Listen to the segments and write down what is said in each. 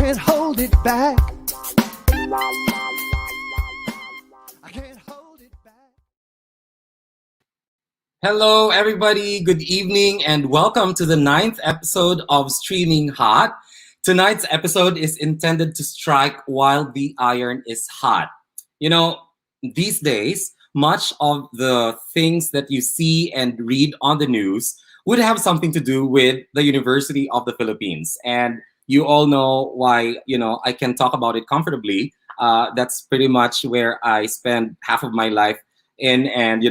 can't hold it back. I can't hold it back. Hello, everybody. Good evening, and welcome to the 9th episode of Streaming Hot. Tonight's episode is intended to strike while the iron is hot. You know, these days, much of the things that you see and read on the news would have something to do with the University of the Philippines. And you all know why, I can talk about it comfortably. That's pretty much where I spend half of my life in, and,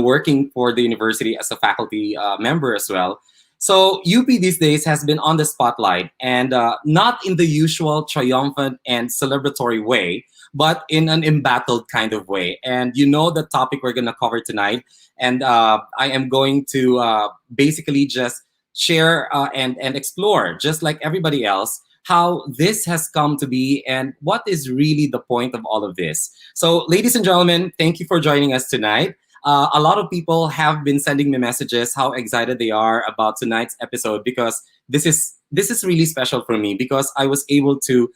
working for the university as a faculty member as well. So UP these days has been on the spotlight, and not in the usual triumphant and celebratory way, but in an embattled kind of way. And you know the topic we're going to cover tonight. And I am going to basically just share and explore, just like everybody else, how this has come to be and what is really the point of all of this. So, ladies and gentlemen, thank you for joining us tonight. A lot of people have been sending me messages how excited they are about tonight's episode, because this is really special for me, because I was able to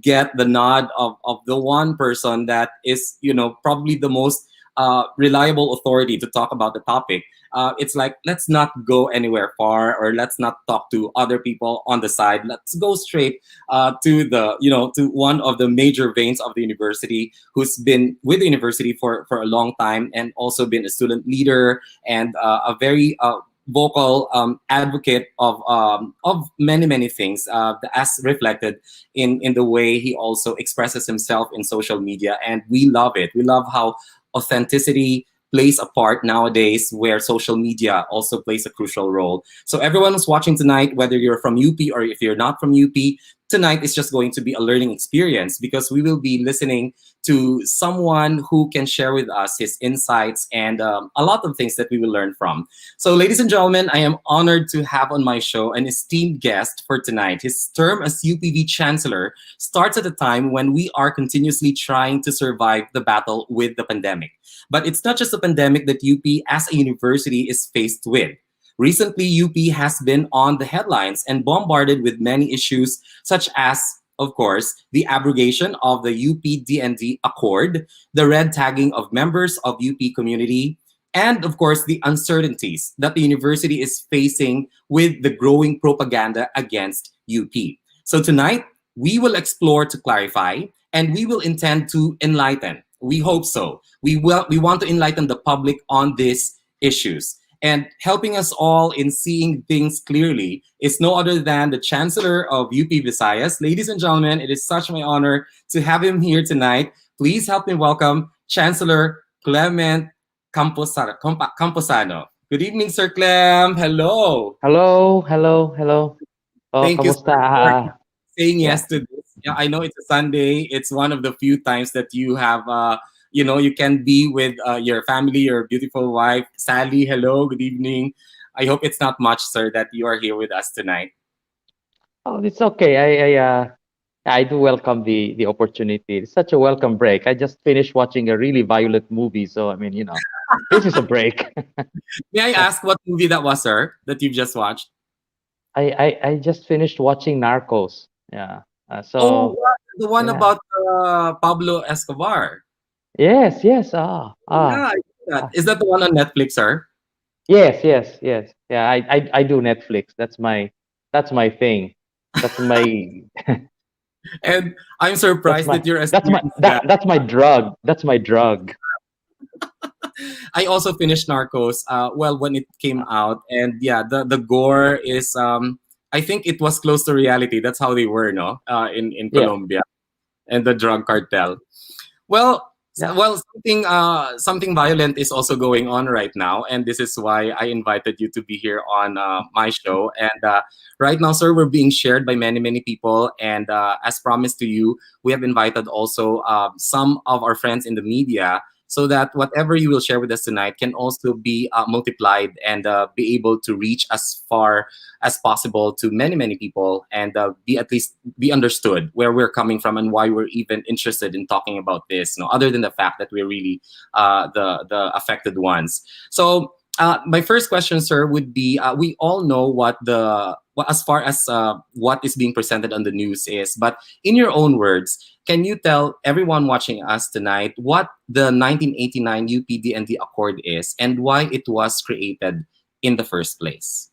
get the nod of the one person that is, probably the most reliable authority to talk about the topic. It's like, let's not go anywhere far, or let's not talk to other people on the side. Let's go straight to one of the major veins of the university, who's been with the university for a long time, and also been a student leader and a very vocal advocate of many things, as reflected in the way he also expresses himself in social media. And we love it. We love how authenticity plays a part nowadays, where social media also plays a crucial role. So everyone who's watching tonight, whether you're from UP or if you're not from UP, tonight is just going to be a learning experience, because we will be listening to someone who can share with us his insights and a lot of things that we will learn from. So, ladies and gentlemen, I am honored to have on my show an esteemed guest for tonight. His term as UPD Chancellor starts at a time when we are continuously trying to survive the battle with the pandemic. But it's not just a pandemic that UP as a university is faced with. Recently, UP has been on the headlines and bombarded with many issues, such as, of course, the abrogation of the UP-DND Accord, the red tagging of members of UP community, and, of course, the uncertainties that the university is facing with the growing propaganda against UP. So tonight, we will explore to clarify, and we will intend to enlighten. We hope so. We want to enlighten the public on these issues. And helping us all in seeing things clearly is no other than the Chancellor of UP Visayas. Ladies and gentlemen, it is such my honor to have him here tonight. Please help me welcome Chancellor Clement Camposano. Good evening, Sir Clem. Hello. Hello. Oh, Thank you kamusta? for saying Yeah. yes to this. Yeah, I know it's a Sunday. It's one of the few times that you have you can be with your family, your beautiful wife. Sally, hello, good evening. I hope it's not much, sir, that you are here with us tonight. Oh, it's okay. I do welcome the opportunity. It's such a welcome break. I just finished watching a really violent movie, so I mean, this is a break. May I ask what movie that was, sir, that you've just watched? I just finished watching Narcos. Yeah. Oh, So the one yeah. about Pablo Escobar. Yes. Yeah, I know that. Ah. Is that the one on Netflix, sir? Yes. Yeah. I do Netflix. That's my thing. That's my And I'm that's surprised my that you're a that's my serious guy. that's my drug. That's my drug. I also finished Narcos. Well, when it came out, and yeah, the gore is. I think it was close to reality. That's how they were, no, in Yeah. Colombia, and the drug cartel. Well, Yeah. something violent is also going on right now, and this is why I invited you to be here on my show. And right now, sir, we're being shared by many people, and as promised to you, we have invited also some of our friends in the media, so that whatever you will share with us tonight can also be multiplied and be able to reach as far as possible to many people, and be at least be understood where we're coming from and why we're even interested in talking about this, other than the fact that we're really the affected ones. So my first question, sir, would be, we all know what the well, as far as what is being presented on the news is. But in your own words, can you tell everyone watching us tonight what the 1989 UPDND Accord is and why it was created in the first place?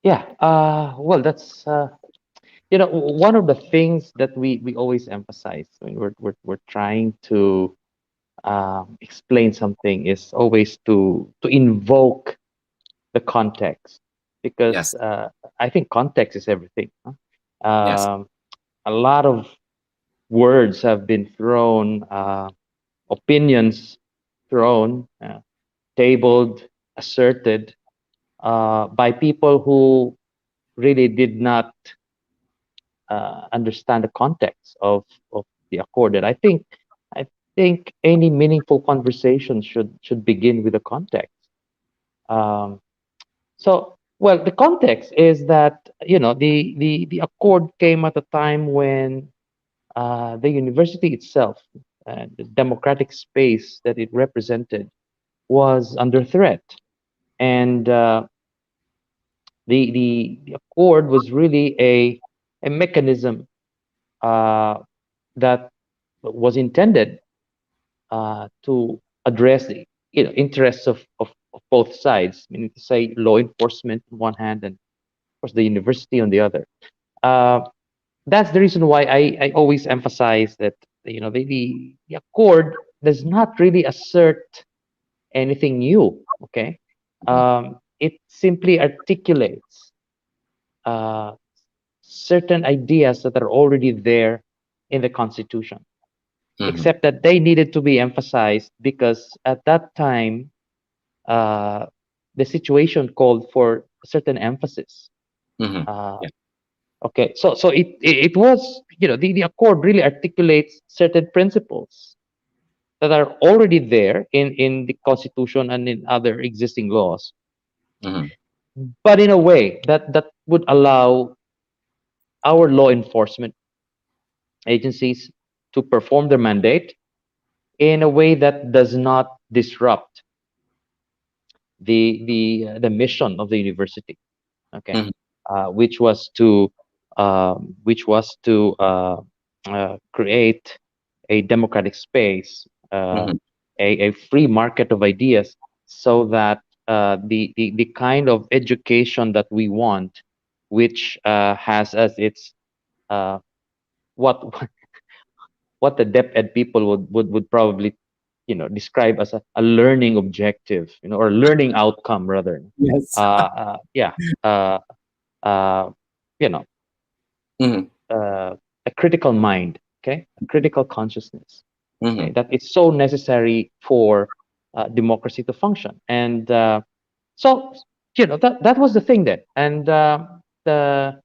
Yeah. Well, that's one of the things that we always emphasize when we're trying to explain something is always to invoke the context, because Yes. I think context is everything. Huh? Yes. A lot of words have been thrown, opinions thrown, tabled, asserted by people who really did not understand the context of the accord. And I think any meaningful conversation should begin with the context. Um, so, well, the context is that the accord came at a time when the university itself, the democratic space that it represented, was under threat, and the accord was really a mechanism uh, that was intended to address the interests of both sides, meaning to say law enforcement on one hand and of course the university on the other. Uh, that's the reason why I always emphasize that the accord does not really assert anything new. Okay, it simply articulates uh, certain ideas that are already there in the Constitution, Mm-hmm. except that they needed to be emphasized because at that time uh, the situation called for a certain emphasis. Mm-hmm. Uh, Yeah. okay, so it was the accord really articulates certain principles that are already there in the Constitution and in other existing laws, Mm-hmm. but in a way that would allow our law enforcement agencies to perform their mandate in a way that does not disrupt the mission of the university. Okay, Mm-hmm. which was to create a democratic space, Mm-hmm. a free market of ideas, so that the kind of education that we want, which has as its uh, what what the depth ed people would probably describe as a learning objective, or learning outcome rather. Yes. Yeah, uh, uh, you know, Mm-hmm. a critical mind, okay, a critical consciousness, okay, Mm-hmm. that it's so necessary for democracy to function. And so, that was the thing then. And the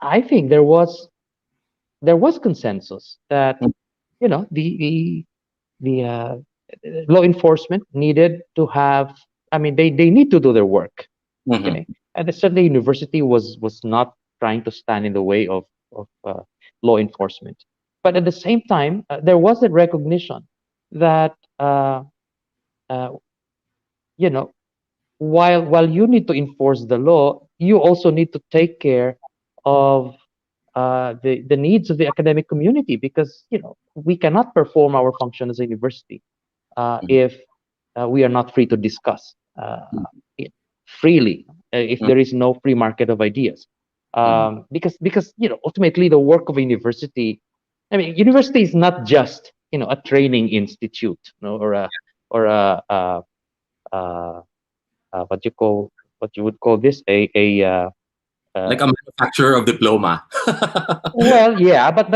I think there was consensus that the law enforcement needed to have. I mean, they need to do their work, Mm-hmm. okay, and certainly university was not trying to stand in the way of law enforcement, but at the same time there was a recognition that uh, you know while you need to enforce the law, you also need to take care of the needs of the academic community, because we cannot perform our function as a university if we are not free to discuss it freely, if there is no free market of ideas. Mm-hmm. Because ultimately the work of a university, I mean, university is not just a training institute, or uh, what you would call this Like uh, a manufacturer of diploma. well, yeah, but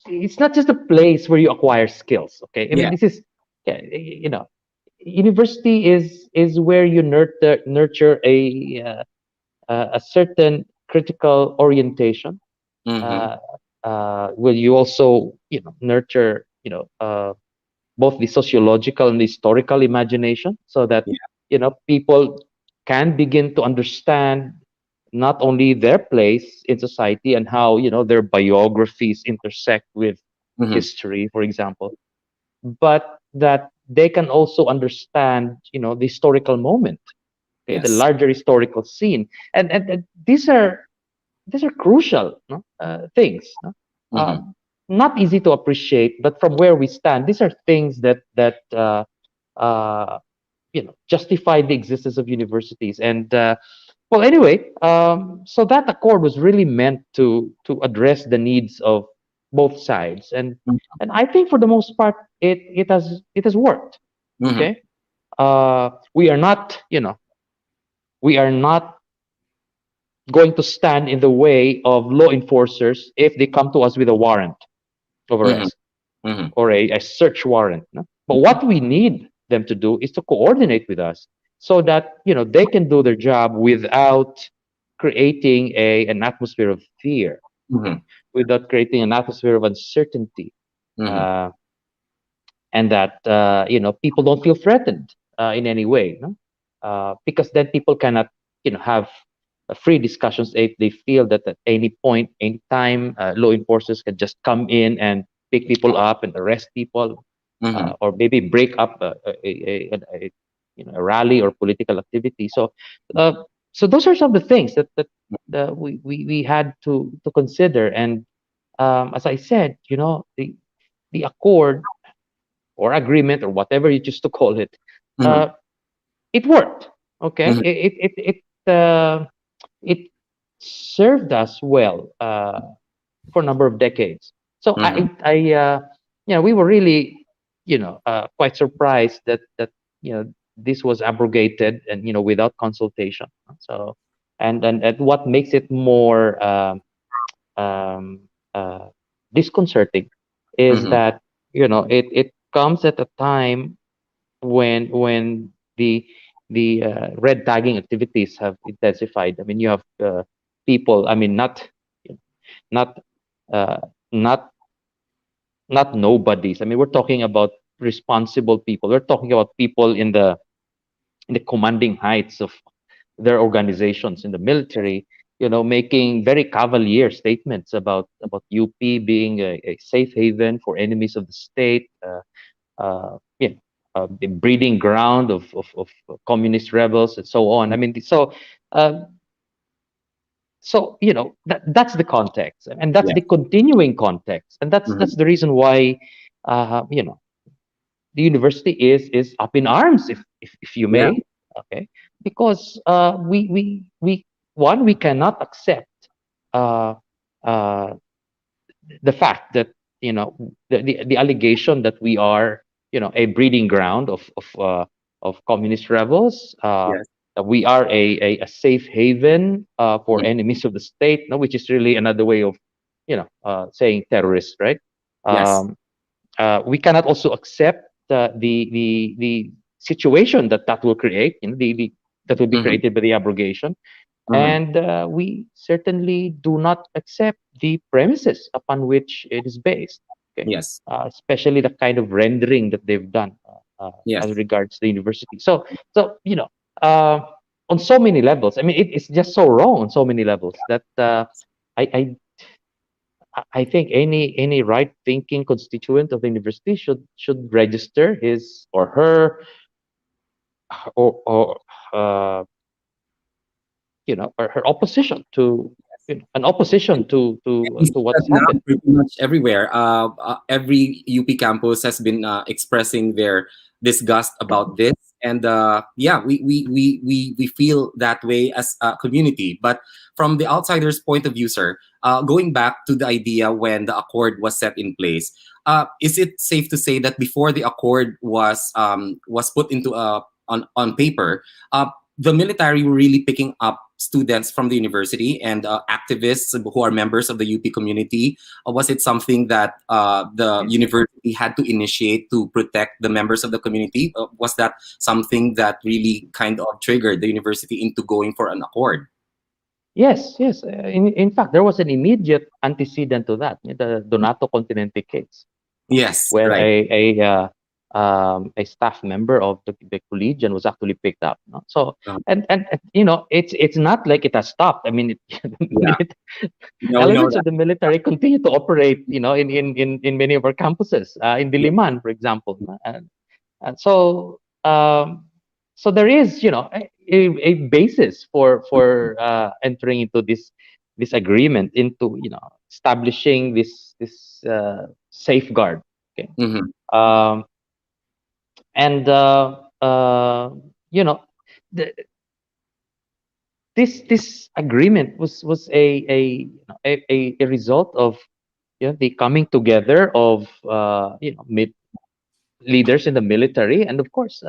it's not just a place where you acquire skills. Okay, I mean, Yeah. this is, yeah, university is where you nurture a certain critical orientation. Mm-hmm. Uh, will you also nurture both the sociological and the historical imagination, so that Yeah. people can begin to understand not only their place in society and how their biographies intersect with Mm-hmm. history, for example, but that they can also understand the historical moment, okay, the Yes. larger historical scene, and these are crucial, no? Things, no? Mm-hmm. Not easy to appreciate, but from where we stand, these are things that uh, justify the existence of universities. And well, anyway, so that accord was really meant to address the needs of both sides, and I think for the most part, it has worked. Mm-hmm. Okay, we are not, we are not going to stand in the way of law enforcers if they come to us with a warrant of Mm-hmm. arrest Mm-hmm. or a search warrant, no? But what we need them to do is to coordinate with us so that they can do their job without creating an atmosphere of fear, okay? Mm-hmm. Without creating an atmosphere of uncertainty, Mm-hmm. uh, and that people don't feel threatened in any way, no? Because then people cannot have free discussions if they feel that at any point, any time, law enforcers can just come in and pick people up and arrest people, Mm-hmm. or maybe break up a rally or political activity. Uh, so those are some of the things that we had to consider. And as I said, the accord or agreement or whatever you choose to call it, Mm-hmm. uh, it worked. Okay, Mm-hmm. it served us well for a number of decades. So Mm-hmm. we were really quite surprised that this was abrogated and without consultation. So and what makes it more um, uh, disconcerting is Mm-hmm. that it comes at a time when the red tagging activities have intensified. I mean, you have people. I mean, not uh, not not nobodies. I mean, we're talking about responsible people. We're talking about people in the commanding heights of their organizations in the military, making very cavalier statements about UP being a safe haven for enemies of the state, the breeding ground of communist rebels and so on. I mean, uh, that's the context, and that's Yeah. the continuing context, and that's Mm-hmm. the reason why the university is up in arms, if you Yeah. may, okay, because we one, we cannot accept uh, uh, the fact that the allegation that we are a breeding ground of communist rebels, Yes. that we are a safe haven for Mm-hmm. enemies of the state, no, which is really another way of saying terrorists, right? Yes. um, we cannot also accept the situation that will create, that will be Mm-hmm. created by the abrogation, Mm-hmm. and we certainly do not accept the premises upon which it is based. Okay, Yes. especially the kind of rendering that they've done as Yes. regards the university. So uh, on so many levels. I mean, it's just so wrong on so many levels that I, I I think any right thinking constituent of the university should register his or her or uh, or her opposition to an opposition We to see what that has now happened. pretty much everywhere. Every UP campus has been expressing their disgust about this, and yeah, we feel that way as a community. But from the outsider's point of view, sir, going back to the idea when the accord was set in place, is it safe to say that before the accord was put into on paper, the military were really picking up students from the university and activists who are members of the UP community? Was it something that the university had to initiate to protect the members of the community? Was that something that really kind of triggered the university into going for an accord? Yes, yes. In fact, there was an immediate antecedent to that, the Donato Continente case, Yes, where right. a staff member of the collegian was actually picked up. No? So Uh, and it's not like it has stopped. I mean, yeah. No, no, elements that. of the military continue to operate, in many of our campuses, in Yeah. Diliman, for example. And so so there is, a basis for entering into this agreement, into establishing this safeguard. Okay. Mm-hmm. um, and you know the, this agreement was a result of the coming together of leaders in the military, and of course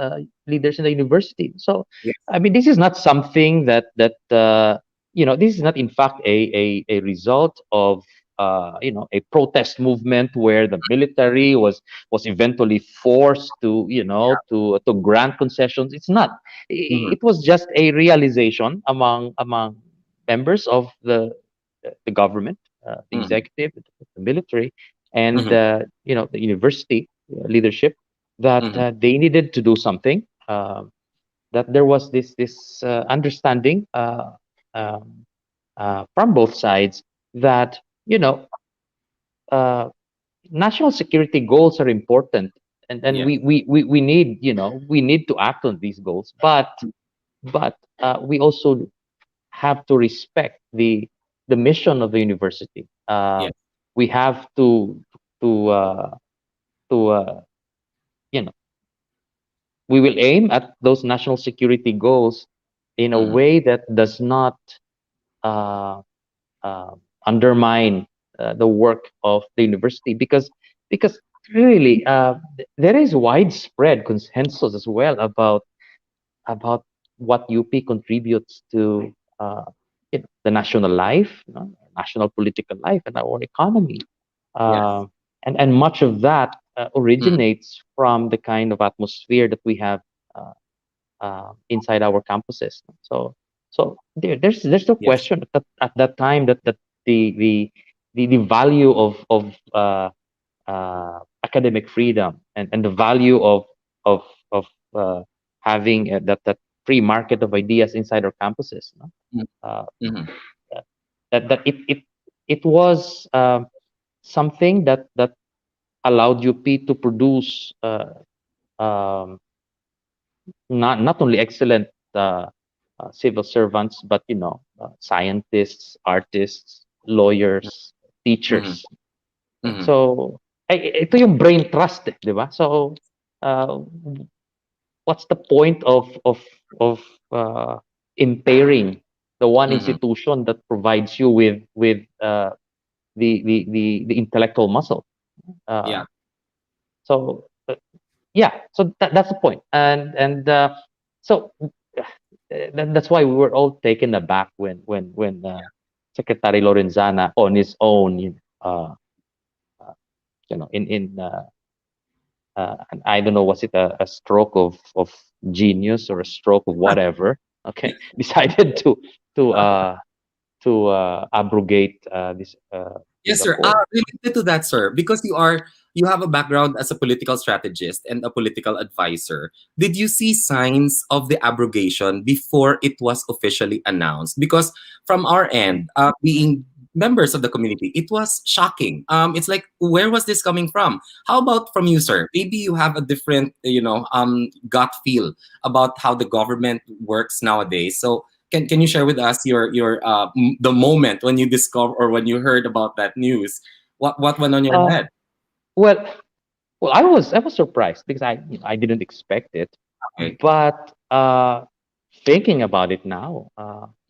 leaders in the university. So Yes. I mean, this is not something that this is not in fact a result of a protest movement where the military was eventually forced to to grant concessions. It's not. Mm-hmm. It was just a realization among members of the government, the Mm-hmm. executive, the military, and Mm-hmm. the university leadership, that Mm-hmm. they needed to do something. That there was this understanding um, from both sides that uh, national security goals are important, and Yes. we need we need to act on these goals, but we also have to respect the mission of the university. Yes. We have to to you know we will aim at those national security goals in a Mm-hmm. way that does not uh, uh, undermine the work of the university, because really there is widespread consensus as well about what UP contributes to the national life, national political life, and our economy. Yes. Uh, and much of that Mm-hmm. originates from the kind of atmosphere that we have uh, inside our campuses. So there's no Yes. question at that time that the the the value of academic freedom, and the value of uh, having that free market of ideas inside our campuses. No? Uh, Mm-hmm. that it was something that allowed UP to produce um, not only excellent civil servants, but scientists, artists, lawyers, Mm-hmm. teachers. Mm-hmm. So ito yung brain trust, di ba? So uh, what's the point of impairing the one Mm-hmm. institution that provides you with the intellectual muscle? Uh, Yeah. so yeah, so that's the point. And so that's why we were all taken aback when Secretary Lorenzana on his own, uh, and I don't know, was it a stroke of genius or a stroke of whatever? Okay, decided to uh, to abrogate this Yes, sir. accord. Related to that, sir, because you have a background as a political strategist and a political advisor. Did you see signs of the abrogation before it was officially announced? Because from our end, being members of the community, it was shocking. It's like, where was this coming from? How about from you, sir? Maybe you have a different, gut feel about how the government works nowadays. So can you share with us the moment when you discover or when you heard about that news? What went on your Uh, head? well, I was surprised because I didn't expect it, Okay. but thinking about it now,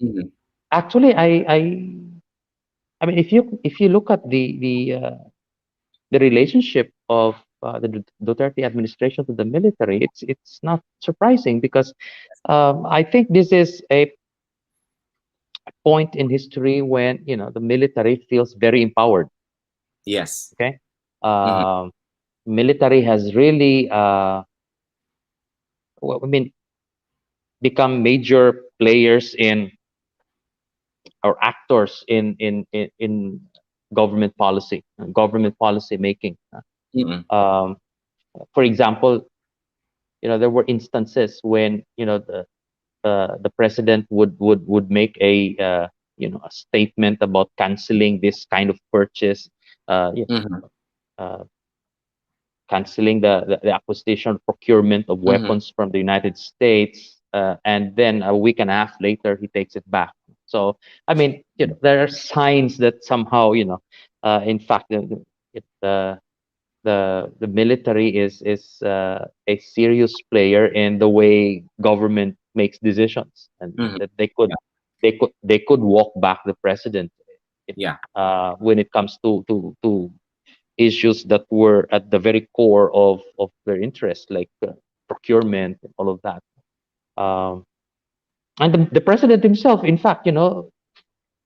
Mhm. actually I mean, if you look at the relationship of the Duterte administration to the military, it's not surprising because I think this is a point in history when the military feels very empowered. Yes. Okay, Mhm. um, military has really, I mean, become major players in, or actors in government policy making. Mhm. Um, for example, there were instances when the president would make a statement about canceling this kind of purchase. Mhm. Uh, canceling the acquisition procurement of Mm-hmm. weapons from the United States, and then a week and a half later he takes it back. So I mean, there are signs that somehow, in fact, it, the military is a serious player in the way government makes decisions, and Mm-hmm. that they could walk back the president if, Yeah. when it comes to issues that were at the very core of their interest, like procurement and all of that. Um, and the president himself, in fact,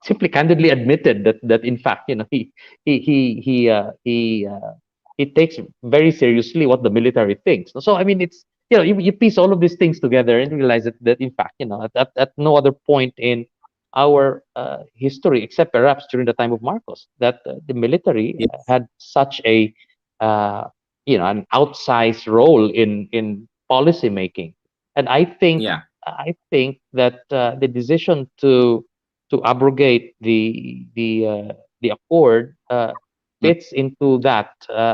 simply candidly admitted that in fact, he he he uh, he uh, he takes very seriously what the military thinks. So I mean, it's, you piece all of these things together and realize that in fact, at no other point in our history, except perhaps during the time of Marcos, that the military Yes. had such a uh, an outsized role in policy making. And Yeah. I think that the decision to abrogate the accord Mm. fits into that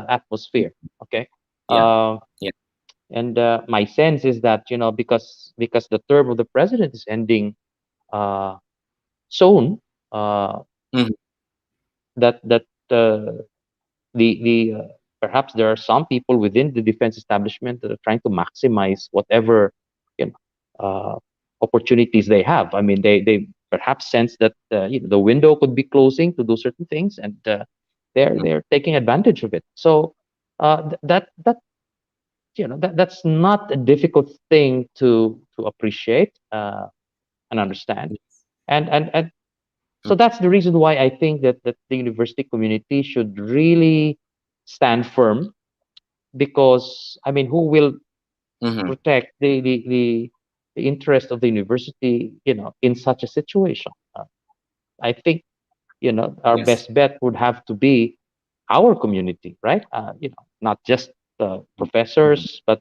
atmosphere. Okay. Yeah. Uh, Yeah. and my sense is that, because the term of the president is ending uh, soon, uh, Mm-hmm. that the perhaps there are some people within the defense establishment that are trying to maximize whatever, you know opportunities they have. I mean, they perhaps sense that the window could be closing to do certain things, and they're taking advantage of it. So that that's not a difficult thing to appreciate and understand. Yes. And so that's the reason why I think that the university community should really stand firm, because I mean, who will Mm-hmm. protect the interest of the university, in such a situation? I think, our Yes. best bet would have to be our community, right? Not just Mm-hmm. professors, but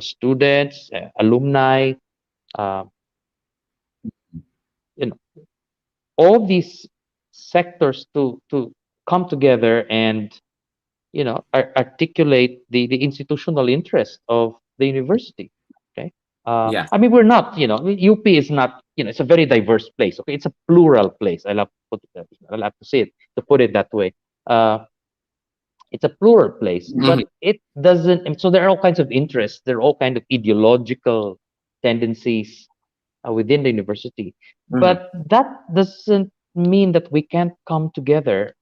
students, alumni, uh, you know, all these sectors to come together and articulate the institutional interest of the university. Okay. Yes. I mean, we're not, UP is not, it's a very diverse place. Okay. It's a plural place. I love to say it, to put it that way. uh, it's a plural place, Mm-hmm. but it doesn't, and so there are all kinds of interests, there are all kind of ideological tendencies within the university. Mm-hmm. But that doesn't mean that we can't come together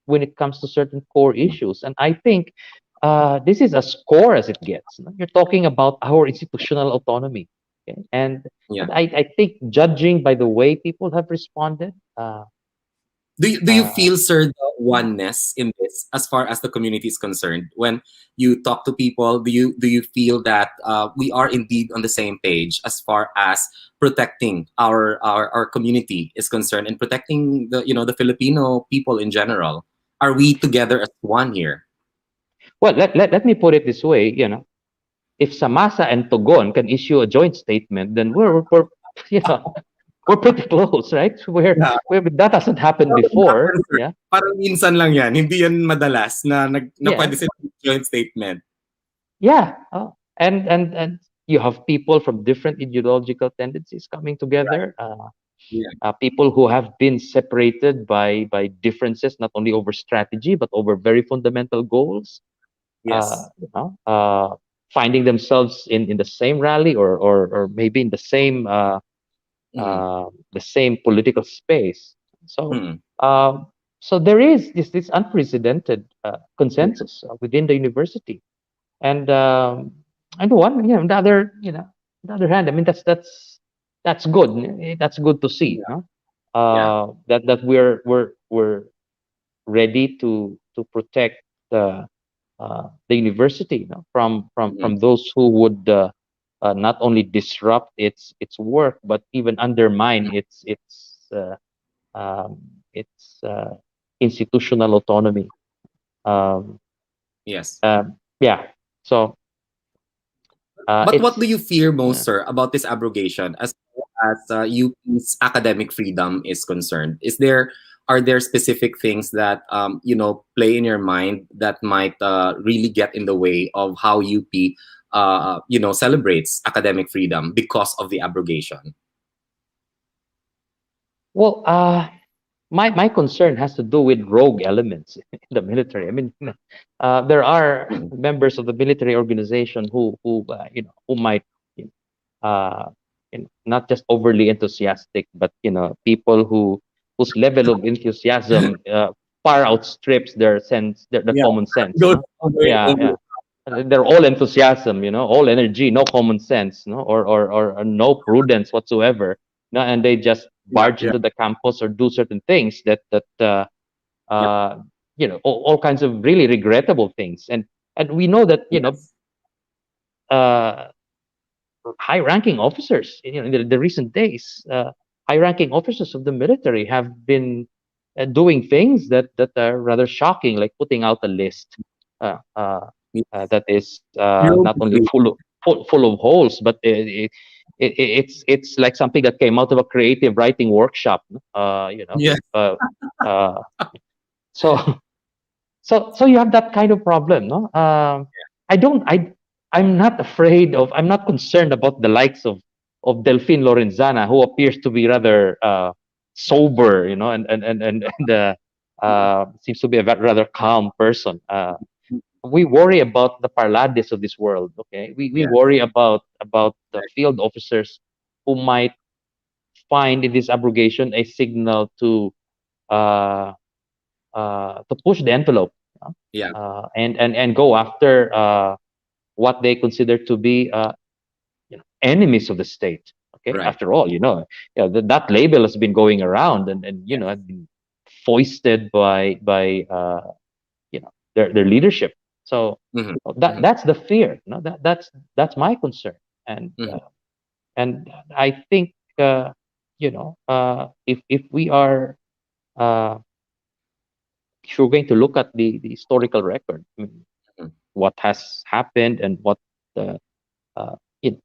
when it comes to certain core issues. And I think this is as core as it gets. You're talking about our institutional autonomy. Okay? Yeah. And I think, judging by the way people have responded, Do you uh, feel, sir, the oneness in this as far as the community is concerned? When you talk to people, do you feel that we are indeed on the same page as far as protecting our community is concerned, and protecting the Filipino people in general? Are we together as one here? well, let me put it this way. If Samasa and Togon can issue a joint statement, then we're you know we're pretty close, right? Where that hasn't happened Parang before. happen, sir. Yeah, Parang minsan lang yan. Hindi yan madalas na yeah, pwede sila joint statement. yeah. And you have people from different ideological tendencies coming together. Yeah. People who have been separated by differences, not only over strategy but over very fundamental goals. Uh, Yes. you know, uh, Finding themselves in the same rally, or maybe in Mm-hmm. the same political space. So, Mm-hmm. uh, so there is this unprecedented consensus within the university, and on the other, on the other hand, I mean, that's good. That's good to see. Yeah. No? Yeah. That we're ready to protect the university, Mm-hmm. from those who would not only disrupt its work, but even undermine uh, um, its institutional autonomy. Um, Yes. yeah. So But what do it's you fear most, uh, sir, about this abrogation as far as UP's academic freedom is concerned? Is there are there specific things that play in your mind that might really get in the way of how UP celebrates academic freedom because of the abrogation? Well, my concern has to do with rogue elements in the military. I mean, there are members of the military organization who might, you know, not just overly enthusiastic, but people whose level of enthusiasm far outstrips their sense, their Yeah, common sense. goes No? all the way Yeah, over. yeah. They're all enthusiasm, all energy, no common sense, no, or no prudence whatsoever. No, and they just Yeah, barge yeah, into the campus or do certain things that yep, all kinds of really regrettable things. And we know that yes, uh, high-ranking officers, in the recent days, high-ranking officers of the military have been doing things that are rather shocking, like putting out a list uh, uh, yeah. that is not Filled only with- full of holes, but it's like something that came out of a creative writing workshop. yeah, Uh, so so you have that kind of problem, no? I don't I'm not afraid of, I'm not concerned about the likes of Delphine Lorenzana, who appears to be rather sober, and seems to be a rather calm person. We worry about the Parlades of this world. Okay, we yeah, worry about the field officers who might find in this abrogation a signal uh, to push the envelope, yeah, and go after what they consider to be enemies of the state. Okay, right. after all, that label has been going around, and Yes. has been foisted by their leadership. So Mm-hmm, mm-hmm, that's the fear. That's my concern, and mm-hmm, I think if we are uh, if you're going to look at the historical record, I mean, mm-hmm. what has happened and what the uh, it,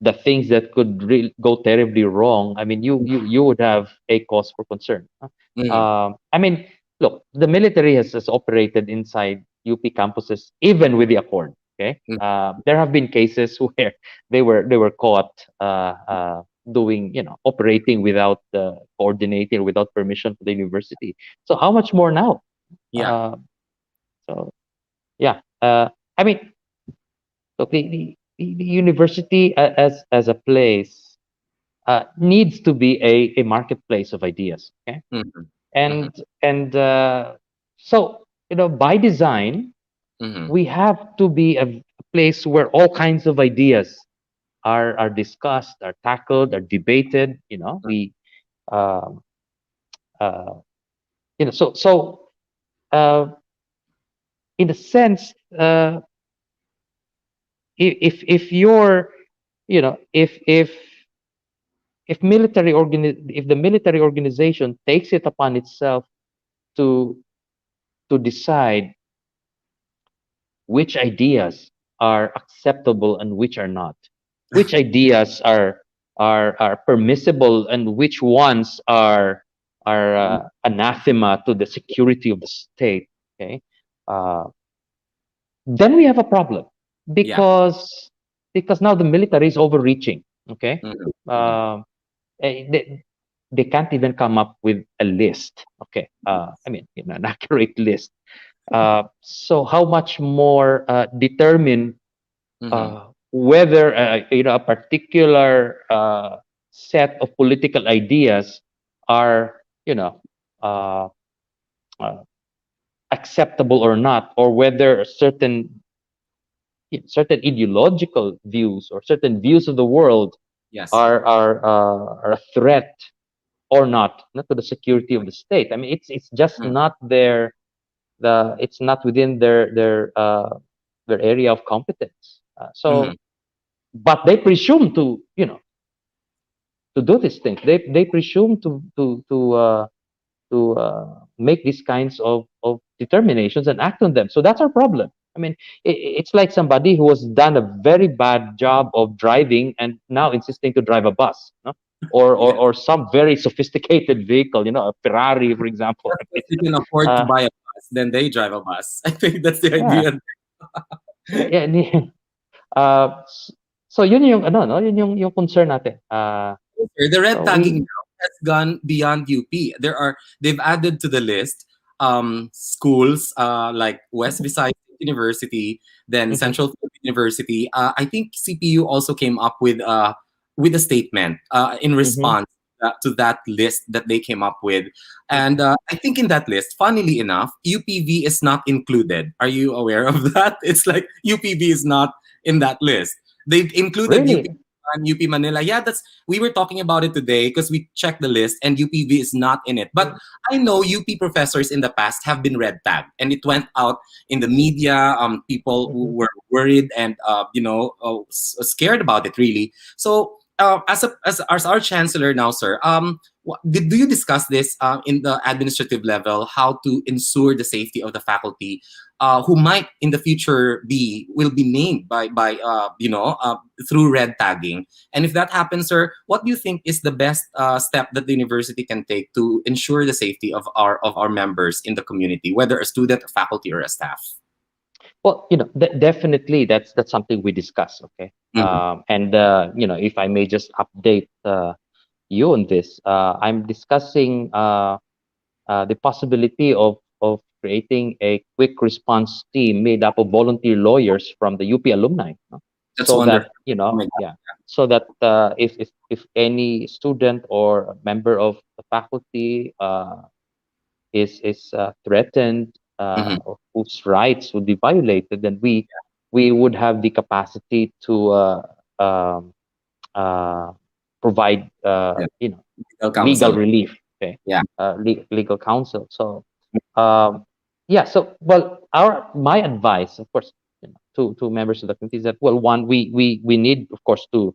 the things that could go terribly wrong. I mean, you would have a cause for concern. Mm-hmm. I mean, look, the military has operated inside UP campuses even with the accord. Okay, there have been cases where they were caught doing, operating without coordinating, without permission from the university. So how much more now? Yeah. Uh, so yeah, I mean, look, the university as a place needs to be a marketplace of ideas. Okay, Mm-hmm, mm-hmm, and so by design mm-hmm. we have to be a place where all kinds of ideas are discussed, are tackled, are debated. We um, uh, so uh, in a sense, if you're if the military organization takes it upon itself to decide which ideas are acceptable and which are not, which ideas are permissible and which ones are anathema to the security of the state. Okay, uh, then we have a problem, Yeah. because now the military is overreaching. Okay, Mm-hmm, mm-hmm. uh, they can't even come up with a list. Okay, I mean, an accurate list. So how much more determine Mm-hmm. whether a particular set of political ideas are uh, uh, acceptable or not, or whether certain ideological views or certain views of the world Yes. are a threat or not to the security of the state. I mean, it's just Mm-hmm, not it's not within their area of competence. mm-hmm. But they presume to do these things. They presume to make these kinds of determinations and act on them. So that's our problem. I mean, it's like somebody who has done a very bad job of driving and now insisting to drive a bus. No? Yeah. or some very sophisticated vehicle, a Ferrari, for example. Just if you can afford to uh, buy a bus, then they drive a bus. I think that's the yeah, idea. yeah, uh, s- so yun yung ano, no, yun yung concern natin. The red So tagging we now has gone beyond UP. They've added to the list schools like West Visayas University, then Mhm, Central Philippine University. I think CPU also came up with a statement in mhm. response to that list that they came up with, and I think in that list, funnily enough, UPV is not included. Are you aware of that? It's like UPV is not in that list. They've included UP Really? and UP Manila. Yeah, that's we were talking about it today because we checked the list and UPV is not in it. But I know UP professors in the past have been red tagged, and it went out in the media. People who Mhm. were worried and scared about it really. So as our chancellor now, sir, do you discuss this in the administrative level? How to ensure the safety of the faculty who might in the future will be named by through red tagging? And if that happens, sir, what do you think is the best step that the university can take to ensure the safety of our members in the community, whether a student, a faculty, or a staff? Well, definitely that's something we discuss. Okay, Mhm. and if I may just update you on this, I'm discussing the possibility of creating a quick response team made up of volunteer lawyers from the UP alumni, no? That's So wonderful. that Oh my God. yeah, so that if any student or a member of the faculty is threatened, Mhm. or whose rights would be violated, then we would have the capacity to um, uh, provide Yeah. Legal legal counsel. relief, okay, Yeah. legal counsel. So yeah, so well, our my advice, of course, to members of the community is that, well, one, we need, of course, to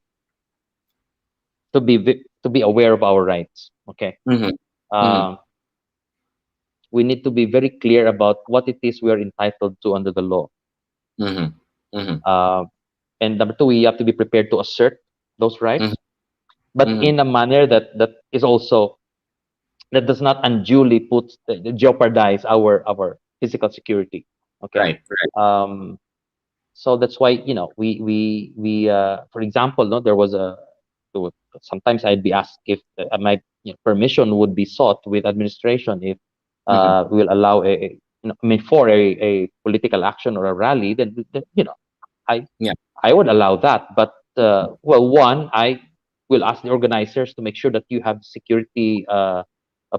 be aware of our rights. Okay, Mhm. Mhm. um, we need to be very clear about what it is we are entitled to under the law. Mhm. Mhm. Uh, and number two, we have to be prepared to assert those Mhm. rights, but Mhm. in a manner that is also that does not unduly jeopardize our physical security. Okay, Right. Right. um, so that's why we for example, no, there was- sometimes I'd be asked if my permission would be sought with administration if Mhm. we'll allow I mean, for a political action or a rally, then I Yeah. I would allow that. But well, one, I will ask the organizers to make sure that you have security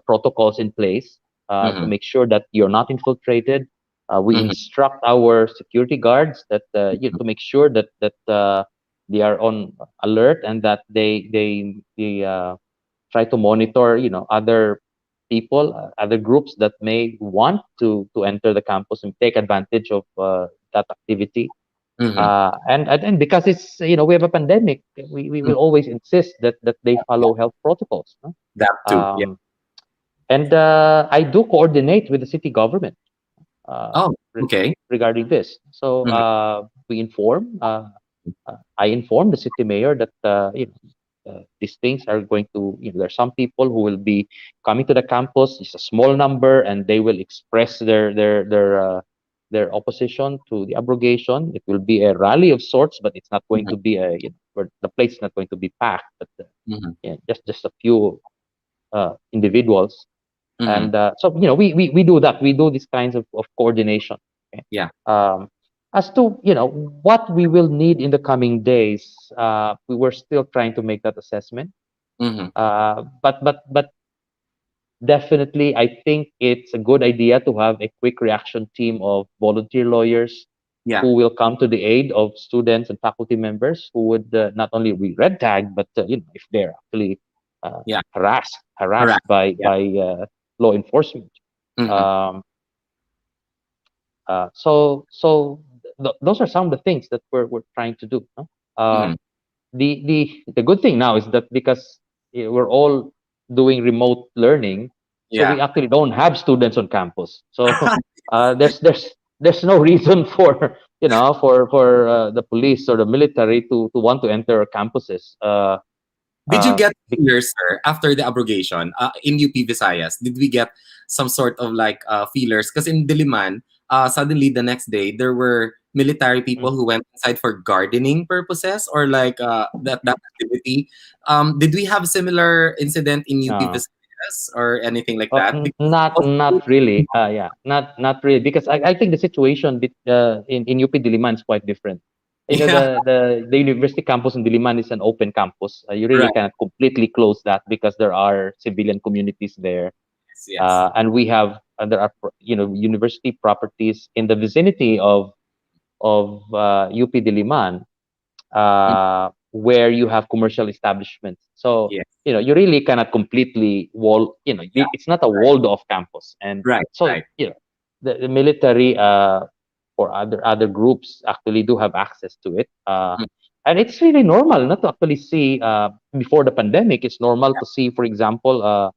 protocols in place to Mhm. make sure that you're not infiltrated. We Mhm. instruct our security guards that to make sure that they are on alert, and that they try to monitor other people, other groups that may want to enter the campus and take advantage of that activity. Mhm. And because it's we have a pandemic, we Mhm. will always insist that they follow health protocols, no? That too. Yeah. um, and I do coordinate with the city government uh, Oh. re- Okay. regarding this. So Mhm. I inform the city mayor that these things are going to, there are some people who will be coming to the campus. It's a small number, and they will express their opposition to the abrogation. It will be a rally of sorts, but it's not going Mhm. to be where the place is not going to be packed, but Mhm. yeah, just a few individuals. Mhm. And so we do that. We do these kinds of coordination. Okay? Yeah. Um, as to what we will need in the coming days, we were still trying to make that assessment. Mhm. But definitely, I think it's a good idea to have a quick reaction team of volunteer lawyers Yeah. who will come to the aid of students and faculty members who would not only be red tagged, but if they're actually Yeah. harassed Correct. Yeah. by law enforcement. Mhm. Um, those are some of the things that we're trying to do. No? Mhm. The good thing now is that because we're all doing remote learning, so Yeah. we actually don't have students on campus. So there's no reason for for the police or the military to want to enter our campuses. Did you get Be- feelers, sir, after the abrogation in UP Visayas? Did we get some sort of like feelers? Because in Diliman, suddenly the next day there were military people mm, who went inside for gardening purposes or like that activity. Did we have similar incident in UP uh, Visayas or anything like that? not really. Yeah, not really, because I think the situation in UP Diliman is quite different. You know, Yeah, the university campus in Diliman is an open campus. You really right. cannot completely close that because there are civilian communities there, Yes, yes. and we have there are university properties in the vicinity of UP Diliman, Mm, where you have commercial establishments. So, yes. you really cannot completely wall, Yeah. it's not a walled off campus. And Right. so, Right. the military, or other groups actually do have access to it. Mm, And it's really normal not to actually see, before the pandemic, it's normal to see, for example,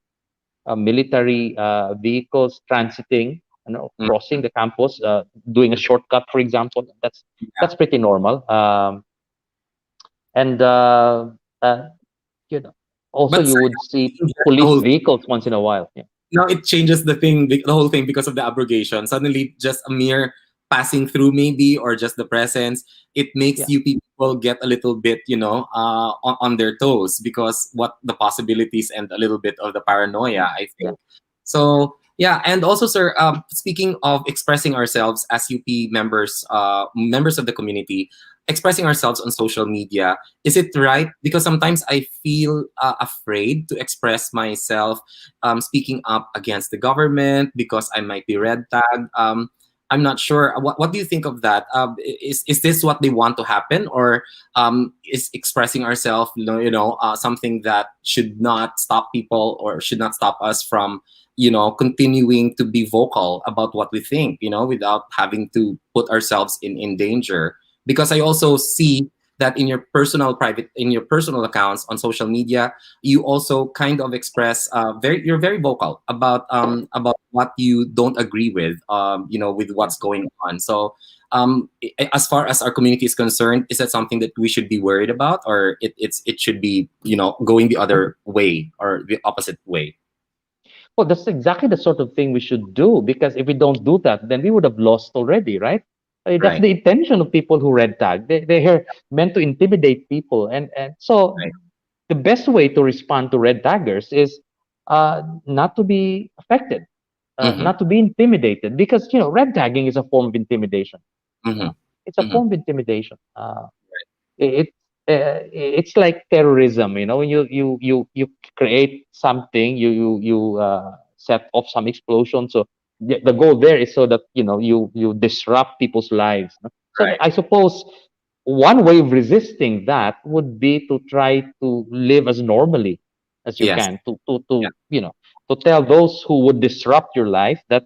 military vehicles transiting, mm, crossing the campus, doing a mm. shortcut, for example. Yeah. That's pretty normal. And uh, you know, also But you sir, would see the police whole vehicles once in a while. Yeah, now it changes the whole thing because of the abrogation. Suddenly, just a mere passing through, maybe, or just the presence, it makes yeah, you people get a little bit, on their toes because what the possibilities and a little bit of the paranoia, I yeah. think. So yeah, and also, sir, speaking of expressing ourselves as UP members, members of the community, expressing ourselves on social media, is it right? Because sometimes I feel afraid to express myself, speaking up against the government because I might be red tagged. I'm not sure. What do you think of that? Is this what they want to happen, or is expressing ourselves, something that should not stop people or should not stop us from, continuing to be vocal about what we think, without having to put ourselves in danger? Because I also see that in your personal accounts on social media, you also kind of express you're very vocal about what you don't agree with, with Yeah. what's going on. So as far as our community is concerned, is that something that we should be worried about, or it should be, going the other way or the opposite way? Well, that's exactly the sort of thing we should do, because if we don't do that, then we would have lost already, right? That's Right. the intention of people who red tag. They're here meant to intimidate people, and so Right. the best way to respond to red taggers is not to be affected, Mm-hmm. not to be intimidated, because red tagging is a form of intimidation. Mm-hmm. It's a Mm-hmm. form of intimidation. It it's like terrorism. When you create something, you set off some explosion. So the goal there is so that you disrupt people's lives, no? So Right. I suppose one way of resisting that would be to try to live as normally as you Yes. can, Yeah. to tell those who would disrupt your life that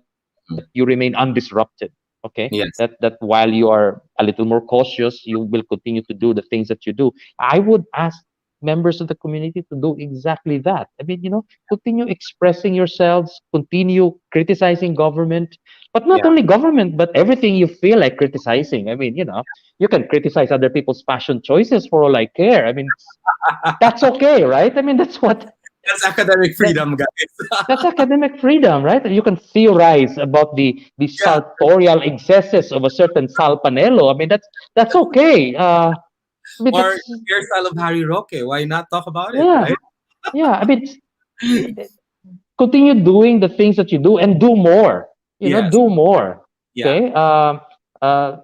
you remain Mm. undisrupted. Okay, that Yes. while you are a little more cautious, you will continue to do the things that you do. I would ask members of the community to do exactly that. I mean, continue expressing yourselves, continue criticizing government, but not Yeah. only government, but everything you feel like criticizing. I mean, you can criticize other people's fashion choices for all I care. I mean, that's okay, right? I mean, That's academic that, freedom, guys. that's academic freedom, right? You can theorize about the Yeah. sartorial excesses of a certain Sal Panelo. I mean, that's okay. I mean, Or that's hairstyle of Harry Roque. Why not talk about it, yeah, right? yeah. I mean, continue doing the things that you do and do more. Yes. Do more. Yeah. Okay.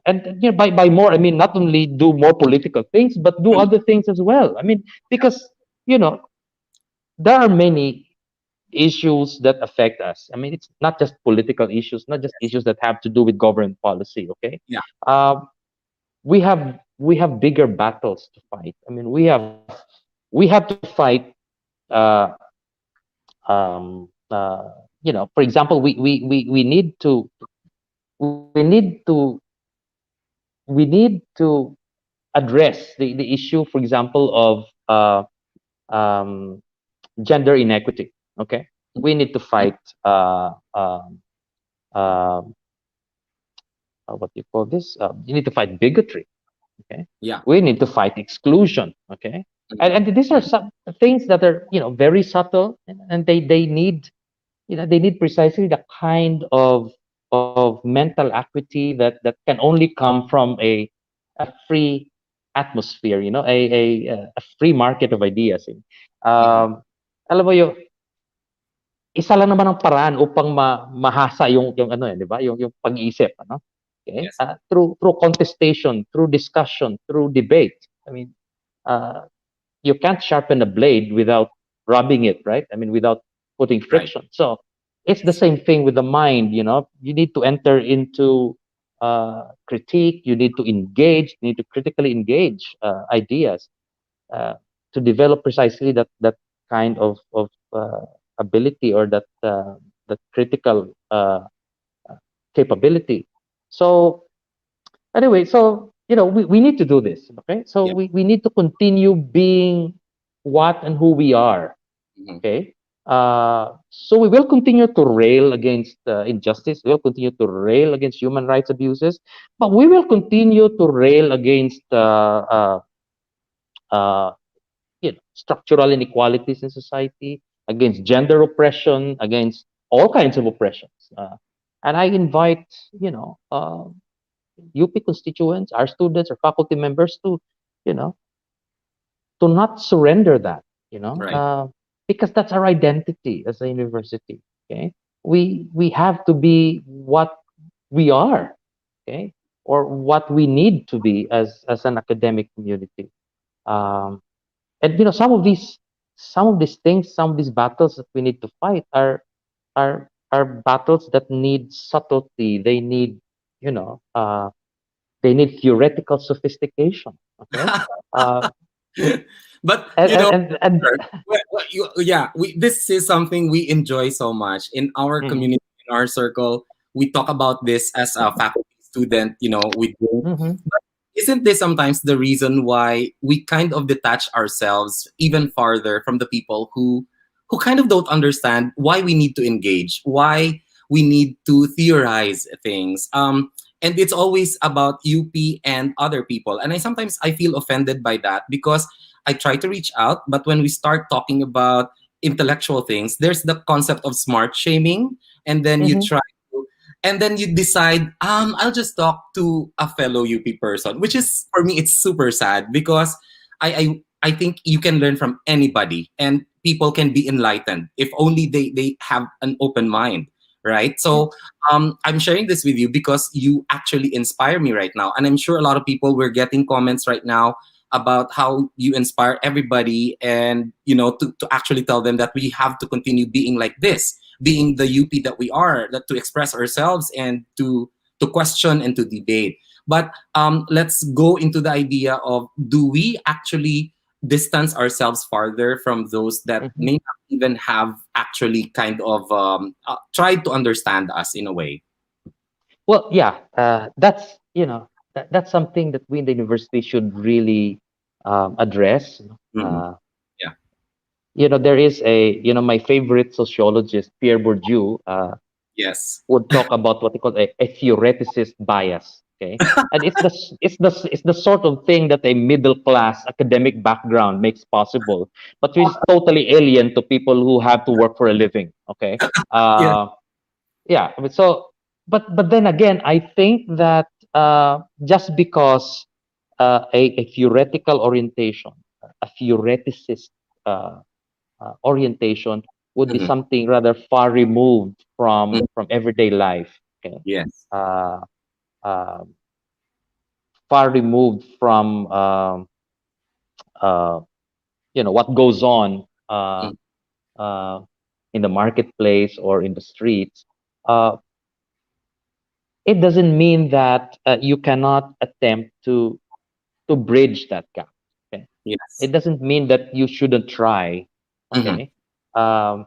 And by more, I mean not only do more political things, but do Mm. other things as well. I mean, because you know there are many issues that affect us. I mean, it's not just political issues, not just issues that have to do with government policy. Okay, Yeah. um, we have bigger battles to fight. I mean, we have to fight. Uh, for example, we need to we need to we need to address the issue, for example, of gender inequity. Okay, we need to Mm. fight. Um, what do you call this? You need to fight bigotry. Okay, Yeah. we need to fight exclusion. Okay, And these are some things that are, very subtle, and they need, they need precisely the kind of mental acuity that can only come from a free atmosphere, a free market of ideas. Mhm. Alam mo yung isa lang naman ang paraan upang mahasa yung ano, di ba? Yung pag-iisip, ano? Okay? Yes. Through contestation, through discussion, through debate. I mean, uh, you can't sharpen a blade without rubbing it, right? I mean, without putting Right. friction. So it's the Yes. same thing with the mind. You need to enter into critique. You need to engage. You need to critically engage ideas uh, to develop precisely that kind of ability, or that critical capability. So anyway, so we need to do this. Okay, so Yep. we need to continue being what and who we are. Mhm. Okay, so we will continue to rail against injustice. We will continue to rail against human rights abuses, but we will continue to rail against uh, structural inequalities in society, against gender oppression, against all kinds of oppressions. And I invite UP constituents, our students, our faculty members you know, to not surrender that, Right. because that's our identity as a university. Okay, we have to be what we are, okay, or what we need to be as an academic community. Um, and some of these things, some of these battles that we need to fight are battles that need subtlety. They need, you know, uh, they need theoretical sophistication. Okay, uh, But and and sure. Yeah, this is something we enjoy so much in our mhm, community, in our circle. We talk about this as a faculty student. We do. mhm, But isn't this sometimes the reason why we kind of detach ourselves even farther from the people who kind of don't understand why we need to engage, why we need to theorize things. And it's always about UP and other people. And I feel offended by that because I try to reach out, but when we start talking about intellectual things, there's the concept of smart shaming, and then you mhm. try to, and then you decide, I'll just talk to a fellow UP person, which is for me, it's super sad because I think you can learn from anybody, and people can be enlightened if only they have an open mind, right? So Yes. I'm sharing this with you because you actually inspire me right now, and I'm sure a lot of people were getting comments right now about how you inspire everybody, and to actually tell them that we have to continue being like this, being the UP that we are, that to express ourselves and to question and to debate. But let's go into the idea of, do we actually distance ourselves farther from those that Mhm. may not even have actually kind of tried to understand us in a way? Well, yeah, that's something that we in the university should really address. Mhm. Yeah. There is my favorite sociologist, Pierre Bourdieu, Yes. would talk about what he called a theoreticist bias. Okay, and it's the sort of thing that a middle class academic background makes possible, but which is totally alien to people who have to work for a living. Okay, Yeah. uh, yeah. But then again, I think that just because a theoretical orientation, a theoreticist uh, orientation would be Mhm. something rather far removed Mhm. from everyday life. Okay, Yes. uh, uh, far removed from uh, what goes on uh, in the marketplace or in the streets. Uh, it doesn't mean that you cannot attempt to bridge that gap. Okay, Yes. it doesn't mean that you shouldn't try. Mhm. Okay, um,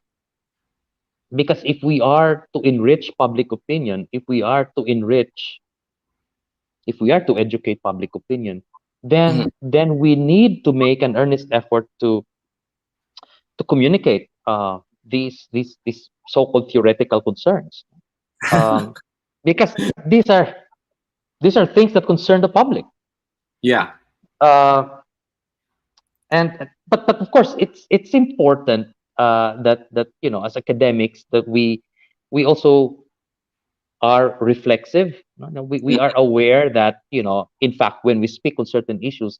because if we are to enrich public opinion, if we are to educate public opinion, Mhm. then we need to make an earnest effort to communicate these so-called theoretical concerns, um, because these are things that concern the public. Yeah. Uh, And but of course it's important that as academics that we also are reflexive. No, we are aware that in fact when we speak on certain issues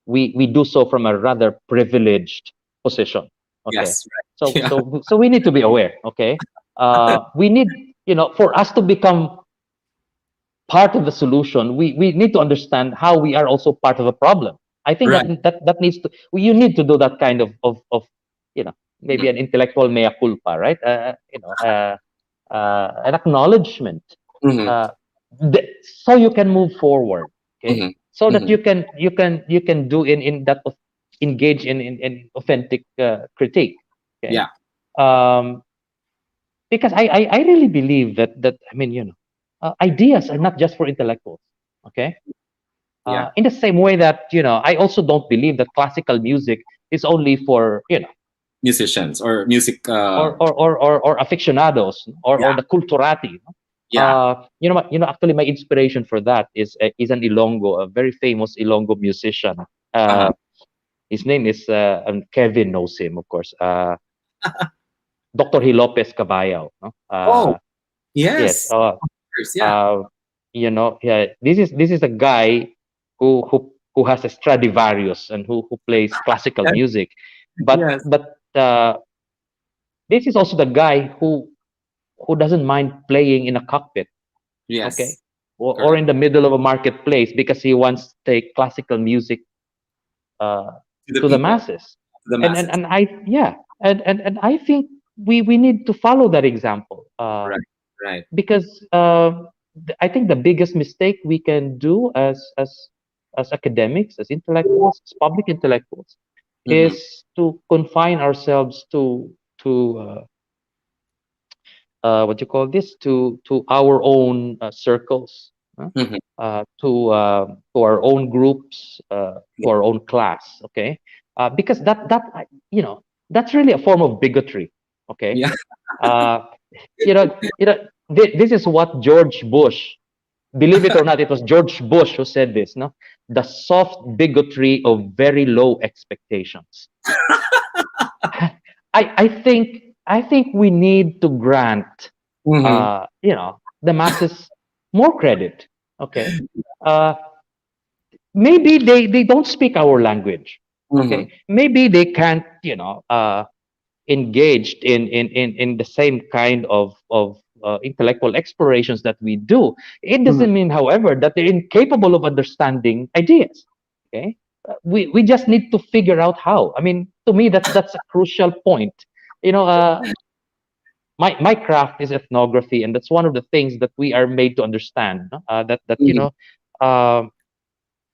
we do so from a rather privileged position. Okay, Yes, right. so Yeah. we need to be aware. Okay, we need for us to become part of the solution, we need to understand how we are also part of a problem. I think Right. that needs to you need to do that kind of maybe Mhm. an intellectual mea culpa, right? An acknowledgement, Mhm. uh, so you can move forward. Okay, Mhm. so that Mhm. you can do in that engage in authentic critique. Okay, Yeah. um, because I really believe that I mean ideas are not just for intellectuals. Okay, Yeah. in the same way that I also don't believe that classical music is only for Musicians or music. or aficionados or Yeah. the culturati. Yeah. Actually my inspiration for that is an Ilonggo, a very famous Ilonggo musician. Uh-huh. Uh, his name is Kevin knows him, of course. Dr. Lopez Caballo. No? Oh, Yes. yes. Of course. Yeah. Yeah, this is a guy who has a Stradivarius and who plays classical Yes. music, but Yes. this is also the guy who doesn't mind playing in a cockpit, okay, Yes. or Correct. in the middle of a marketplace because he wants to take classical music uh, To the to the people, masses, to the and masses. and I yeah, and I think we need to follow that example. Right. Right. Because I think the biggest mistake we can do as academics, as intellectuals, as public intellectuals, Mm-hmm. is to confine ourselves to what you call this to our own circles, Mm-hmm. to our own groups, to our own class. Okay, because that's really a form of bigotry. Okay, Yeah. uh, this is what George Bush, believe it or not, it was George Bush who said this, no? The soft bigotry of very low expectations. I think we need to grant Mm-hmm. the masses more credit. Okay. Uh, maybe they don't speak our language. Mm-hmm. Okay. Maybe they can't, engaged in the same kind of intellectual explorations that we do. It Mm-hmm. doesn't mean, however, that they're incapable of understanding ideas. Okay, we just need to figure out how. I mean, to me, that's a crucial point. You know, my craft is ethnography, and that's one of the things that we are made to understand. No? Mm-hmm. Um,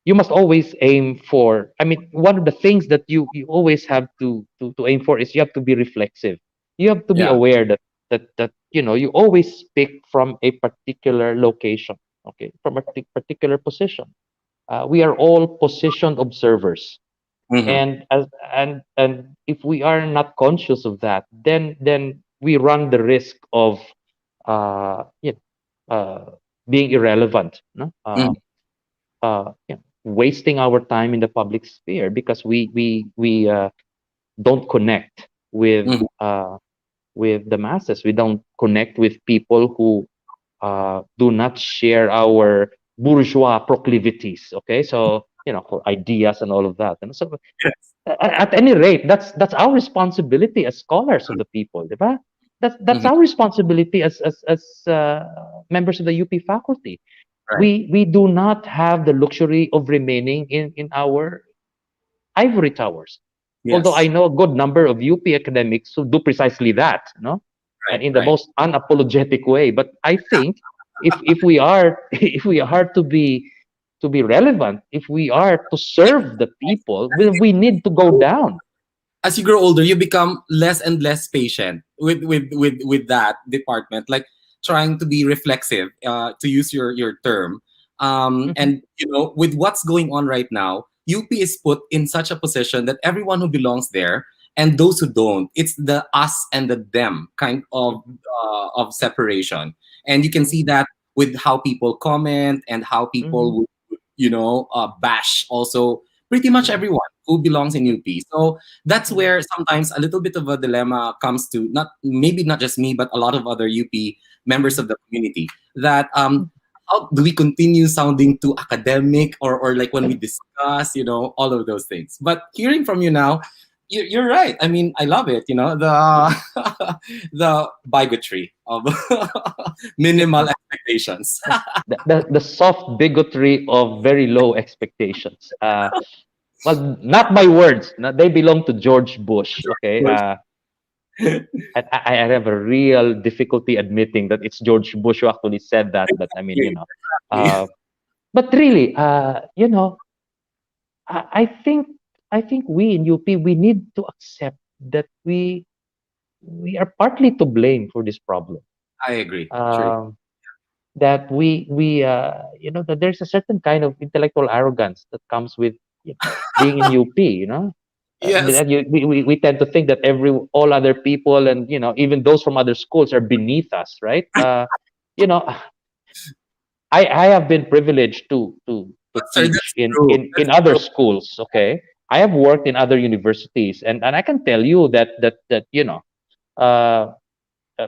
you must always aim for. I mean, one of the things that you always have to aim for is you have to be reflexive. You have to be Yeah. aware that you always speak from a particular location, okay, from a particular position. We are all positioned observers, Mm-hmm. and if we are not conscious of that, then we run the risk of uh, you being irrelevant. No? Mm-hmm. Wasting our time in the public sphere because we don't connect Mm-hmm. with the masses. We don't connect with people who do not share our bourgeois proclivities. Okay, so for ideas and all of that. And so, Yes. at any rate, that's our responsibility as scholars of the people, diba? That's Mm-hmm. our responsibility as members of the UP faculty. Right. We do not have the luxury of remaining in our ivory towers. Although I Yes. know a good number of UP academics who do precisely that, and Right. in the Right. most unapologetic way. But I think if we are if we are to be relevant, if we are to serve the people, we need to go down. As you grow older, you become less and less patient with that department, like trying to be reflexive, to use your term. Mhm, And with what's going on right now, UP is put in such a position that everyone who belongs there and those who don't, it's the us and the them kind mhm, of separation. And you can see mhm, that with how people comment and how mhm, people would bash also pretty much mhm, everyone who belongs in UP. So that's Mhm. where sometimes a little bit of a dilemma comes to, not maybe not just me, but a lot of other UP members Mhm. of the community, that how do we continue sounding too academic, or like when we discuss, all of those things. But hearing from you now, you're right. I mean, I love it. The the bigotry of minimal expectations. The soft bigotry of very low expectations. Well, not my words. They belong to George Bush. Okay. I have a real difficulty admitting that it's George Bush who actually said that. But I mean, Exactly. uh, but really, I think we in UP we need to accept that we are partly to blame for this problem. I agree. Sure. Um, that that there's a certain kind of intellectual arrogance that comes with being in UP. Yes. That we tend to think that all other people and even those from other schools are beneath us, right? You know, I have been privileged to Sir, teach that's true. in That's other true. schools. Okay, I have worked in other universities, and I can tell you that uh,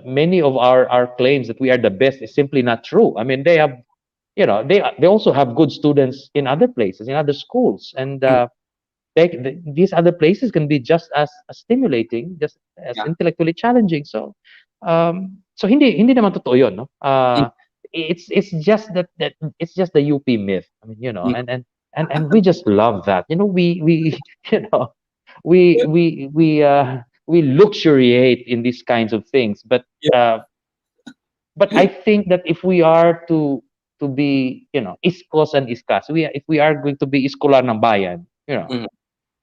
many of our claims that we are the best is simply not true. I mean, they have they also have good students in other places, in other schools, and Mm, these other places can be just as stimulating, just as yeah. intellectually challenging. So hindi naman totoo yun, no? Mm, It's just that it's just the UP myth. I mean, mm, and we just love that. We you know we luxuriate in these kinds of things, yeah. but I think that if we are to be, iskos and iskas, if we are going to be iskolar ng bayan, Mm,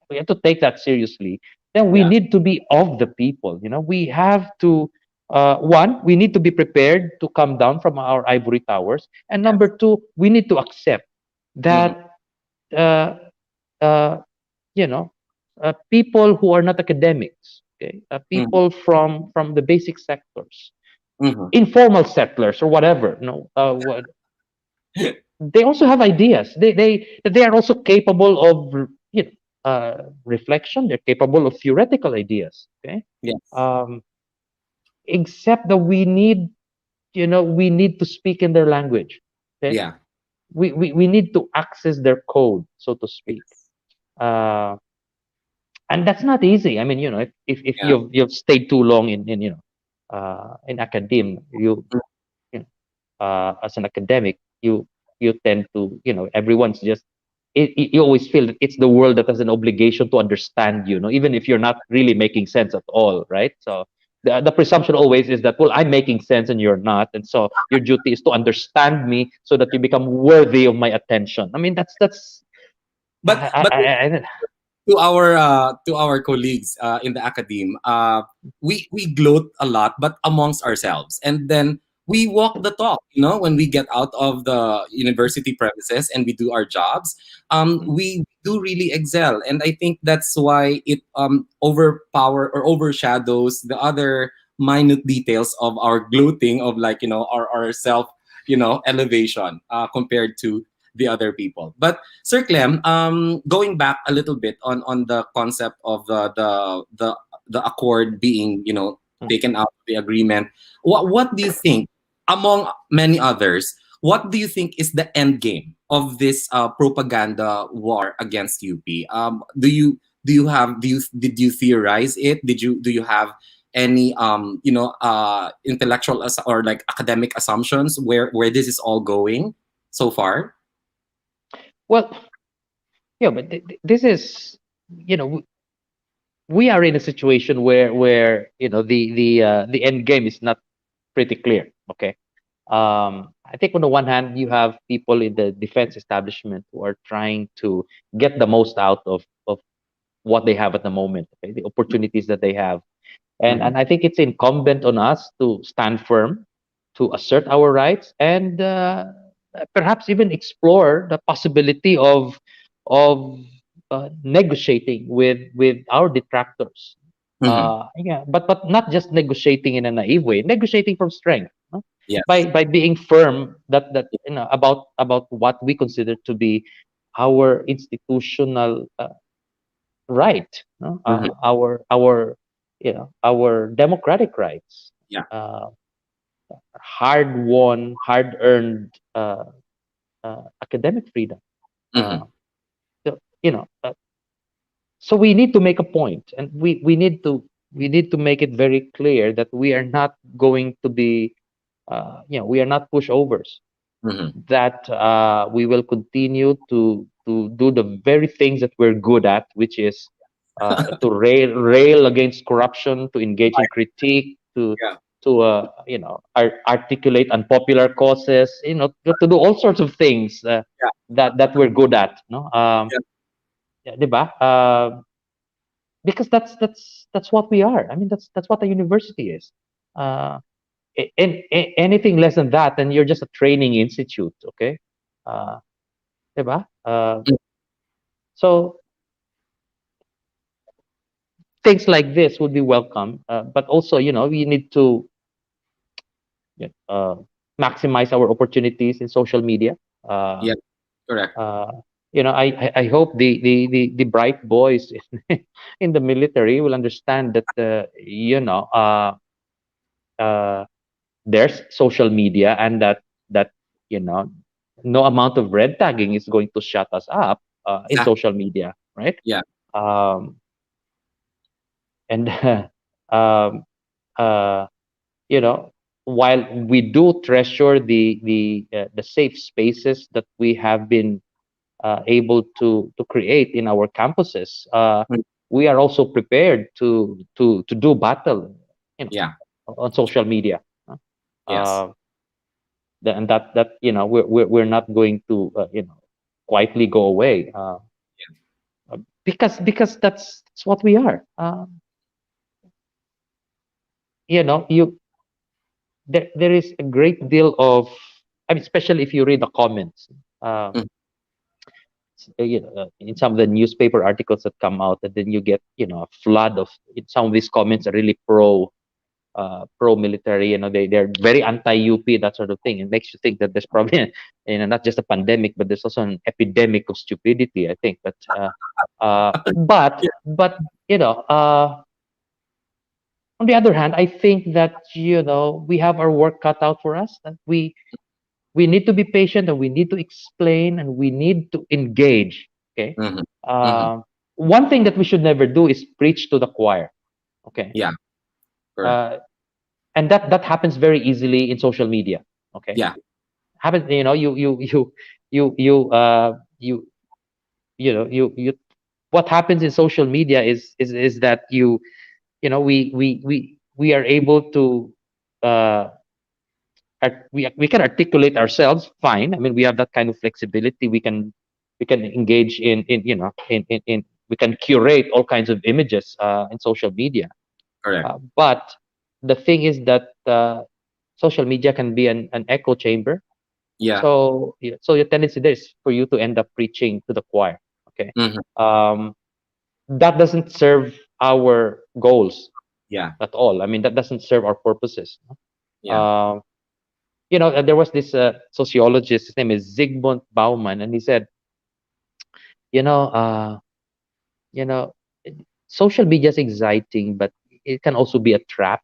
we have to take that seriously. Then we yeah. need to be of the people. We have to, one, we need to be prepared to come down from our ivory towers, and Yes. number two, we need to accept Mm, that uh, uh, you know people who are not academics, okay, mm, people from the basic sectors, mm. informal settlers or whatever, they also have ideas. They are also capable of reflection. They're capable of theoretical ideas. Okay, Yes. um, except that we need to speak in their language. Okay, Yeah. we need to access their code, so to speak. Yes. Uh, and that's not easy. I mean, if Yeah. you've stayed too long in academia, Mm, as an academic, you tend to, everyone's just you always feel that it's the world that has an obligation to understand you, even if you're not really making sense at all, right? So the presumption always is that, well, I'm making sense and you're not, and so your duty is to understand me so that you become worthy of my attention. I mean, that's but I to our colleagues in the academe, we gloat a lot, but amongst ourselves, and then we walk the talk. When we get out of the university premises and we do our jobs, we do really excel, and I think that's why it overpower or overshadows the other minute details of our gloating of, like, our self, elevation compared to the other people. But Sir Clem, going back a little bit on the concept of the accord being, taken out of the agreement, what do you think, among many others, what do you think is the end game of this propaganda war against UP? Did you theorize it? Do you have any intellectual or like academic assumptions where this is all going so far? well, but this is, you know we are in a situation where the end game is not pretty clear. Okay, I think on the one hand you have people in the defense establishment who are trying to get the most out of what they have at the moment, okay, the opportunities that they have, Mhm. and I think it's incumbent on us to stand firm, to assert our rights, and perhaps even explore the possibility of negotiating with our detractors. Mhm. Yeah, but not just negotiating in a naive way, negotiating from strength, no? by Yes. by being firm about what we consider to be our institutional right, no? Mhm. Our our democratic rights, Yeah. uh, hard won, hard earned academic freedom. Mhm. Uh, so, so we need to make a point, and we need to make it very clear that we are not going to be, we are not pushovers. Mhm. That we will continue to do the very things that we're good at, which is to rail against corruption, to engage in critique, Yeah. articulate unpopular causes, to do all sorts of things Yeah. that we're good at, no? Yeah. Yeah, 'di ba? Because that's what we are. I mean, that's what a university is. Uh, Anything less than that, then you're just a training institute, okay? Uh, 'Di ba? Mm. So things like this would be welcome, but also, we need to, yeah, maximize our opportunities in social media. Uh, Yeah. Correct. I hope the bright boys in the military will understand that, uh, there's social media, and that you know no amount of red tagging is going to shut us up in Exactly. social media, right? Yeah. um, and um, uh, you know while we do treasure the safe spaces that we have been able to create in our campuses, Mm. we are also prepared to do battle, you know Yeah. on social media. Yes. uh, and that we're not going to quietly go away, because that's what we are. You there is a great deal of, I mean, especially if you read the comments, uh, Mm. in some of the newspaper articles that come out, and then you get a flood of, some of these comments are really pro military. They're very anti UP, that sort of thing. It makes you think that there's probably not just a pandemic, but there's also an epidemic of stupidity, I think. But on the other hand, I think that we have our work cut out for us, that we need to be patient, and we need to explain, and we need to engage. Okay. Mhm. Mhm. uh, One thing that we should never do is preach to the choir. Okay. Yeah. Correct. uh, and that happens very easily in social media. Okay. Yeah. Happens, you you what happens in social media is that we are able to, uh we can articulate ourselves fine. I mean, we have that kind of flexibility. We can engage in we can curate all kinds of images in social media. Correct. But the thing is that social media can be an echo chamber. Yeah. So so your tendency there is for you to end up preaching to the choir. Okay. Mhm. um that doesn't serve our goals Yeah. at all. I mean, that doesn't serve our purposes. Yeah. um there was this sociologist. His name is Zygmunt Bauman, and he said, you know uh you know social media is exciting, but it can also be a trap.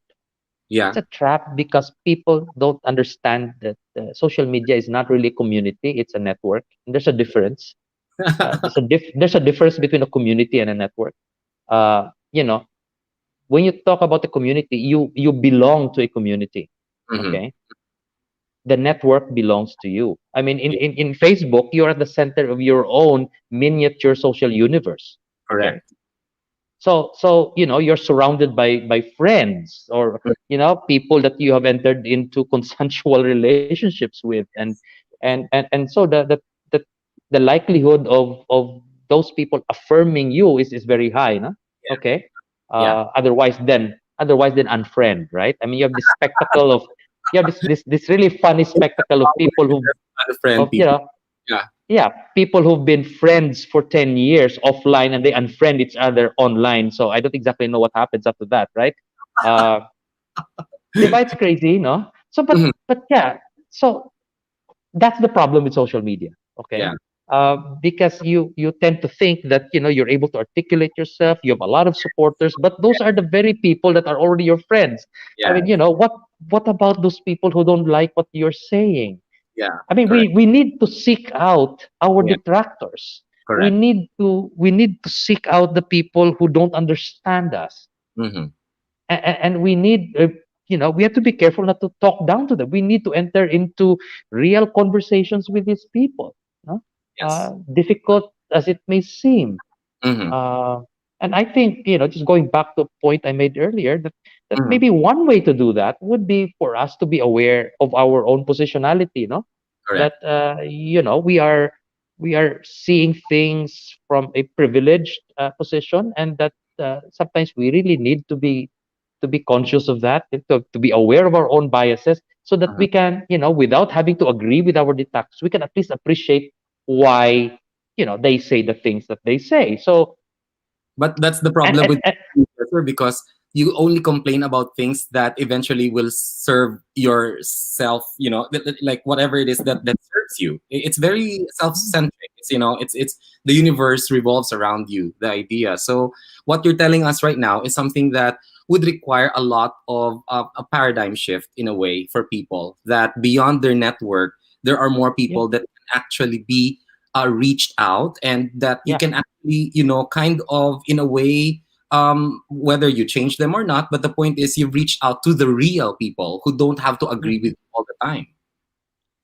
It's Yeah. a trap because people don't understand that social media is not really a community, it's a network. And there's a difference. There's a difference between a community and a network. uh you know when you talk about the community, you belong to a community. Mhm. Okay. The network belongs to you. I mean, in Yeah. in Facebook, you're at the center of your own miniature social universe. Okay. Correct. So you're surrounded by friends, or Mm. people that you have entered into consensual relationships with. And so the likelihood of those people affirming you is very high, no? Yeah. Okay. Yeah. Otherwise then unfriend, right? I mean, you have this spectacle of, you have this really funny spectacle of people who, Unfriend of people. Yeah. yeah, people who've been friends for 10 years offline, and they unfriend each other online. So I don't exactly know what happens after that, right? Uh, Divides crazy, no? So, Mhm. but yeah, so that's the problem with social media. Okay. Yeah. because you tend to think that you're able to articulate yourself, you have a lot of supporters, but those are the very people that are already your friends. I Yeah. mean, what about those people who don't like what you're saying? Yeah. I mean, Correct. we need to seek out our Yeah. detractors. We Correct. need to seek out the people who don't understand us, Mm-hmm. and we need we have to be careful not to talk down to them. We need to enter into real conversations with these people, no? Yes. Difficult as it may seem. Mm-hmm. uh, and I think, just going back to a point I made earlier, that Mm-hmm. maybe one way to do that would be for us to be aware of our own positionality, no? Correct. That we are seeing things from a privileged position, and that sometimes we really need to be conscious of that, and to be aware of our own biases, so that Mhm. we can, without having to agree with our detractors, we can at least appreciate why they say the things that they say. So, But that's the and, problem and, with and sir, because you only complain about things that eventually will serve yourself. Like whatever it is that serves you. It's very self-centric. It's the universe revolves around you. The idea. So what you're telling us right now is something that would require a lot of a paradigm shift in a way for people that beyond their network, there are more yeah, people that can actually be reached out, and that you yeah, can actually kind of in a way, whether you change them or not, but the point is you reach out to the real people who don't have to agree with mhm, you all the time.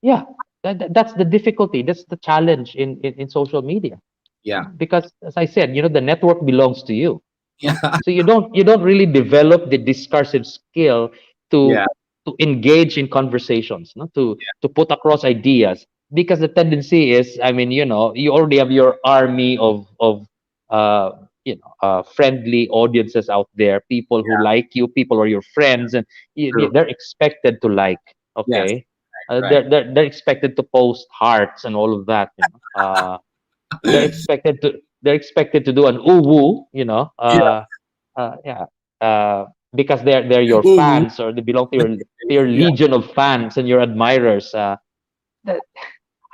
yeah. That's the difficulty. That's the challenge in social media. Yeah. Because, as I said, the network belongs to you. Yeah. So you don't really develop the discursive skill to Yeah. to engage in conversations, no? To put across ideas, because the tendency is, I mean, you already have your army of uh friendly audiences out there, people who Yeah. like you, people who are your friends, and True. they're expected to like. Yes. Okay. Right. They're expected to post hearts and all of that. They're expected to do an uwu, Yeah. yeah, because they're your Ooh. fans, or they belong to your Yeah. legion of fans and your admirers. That,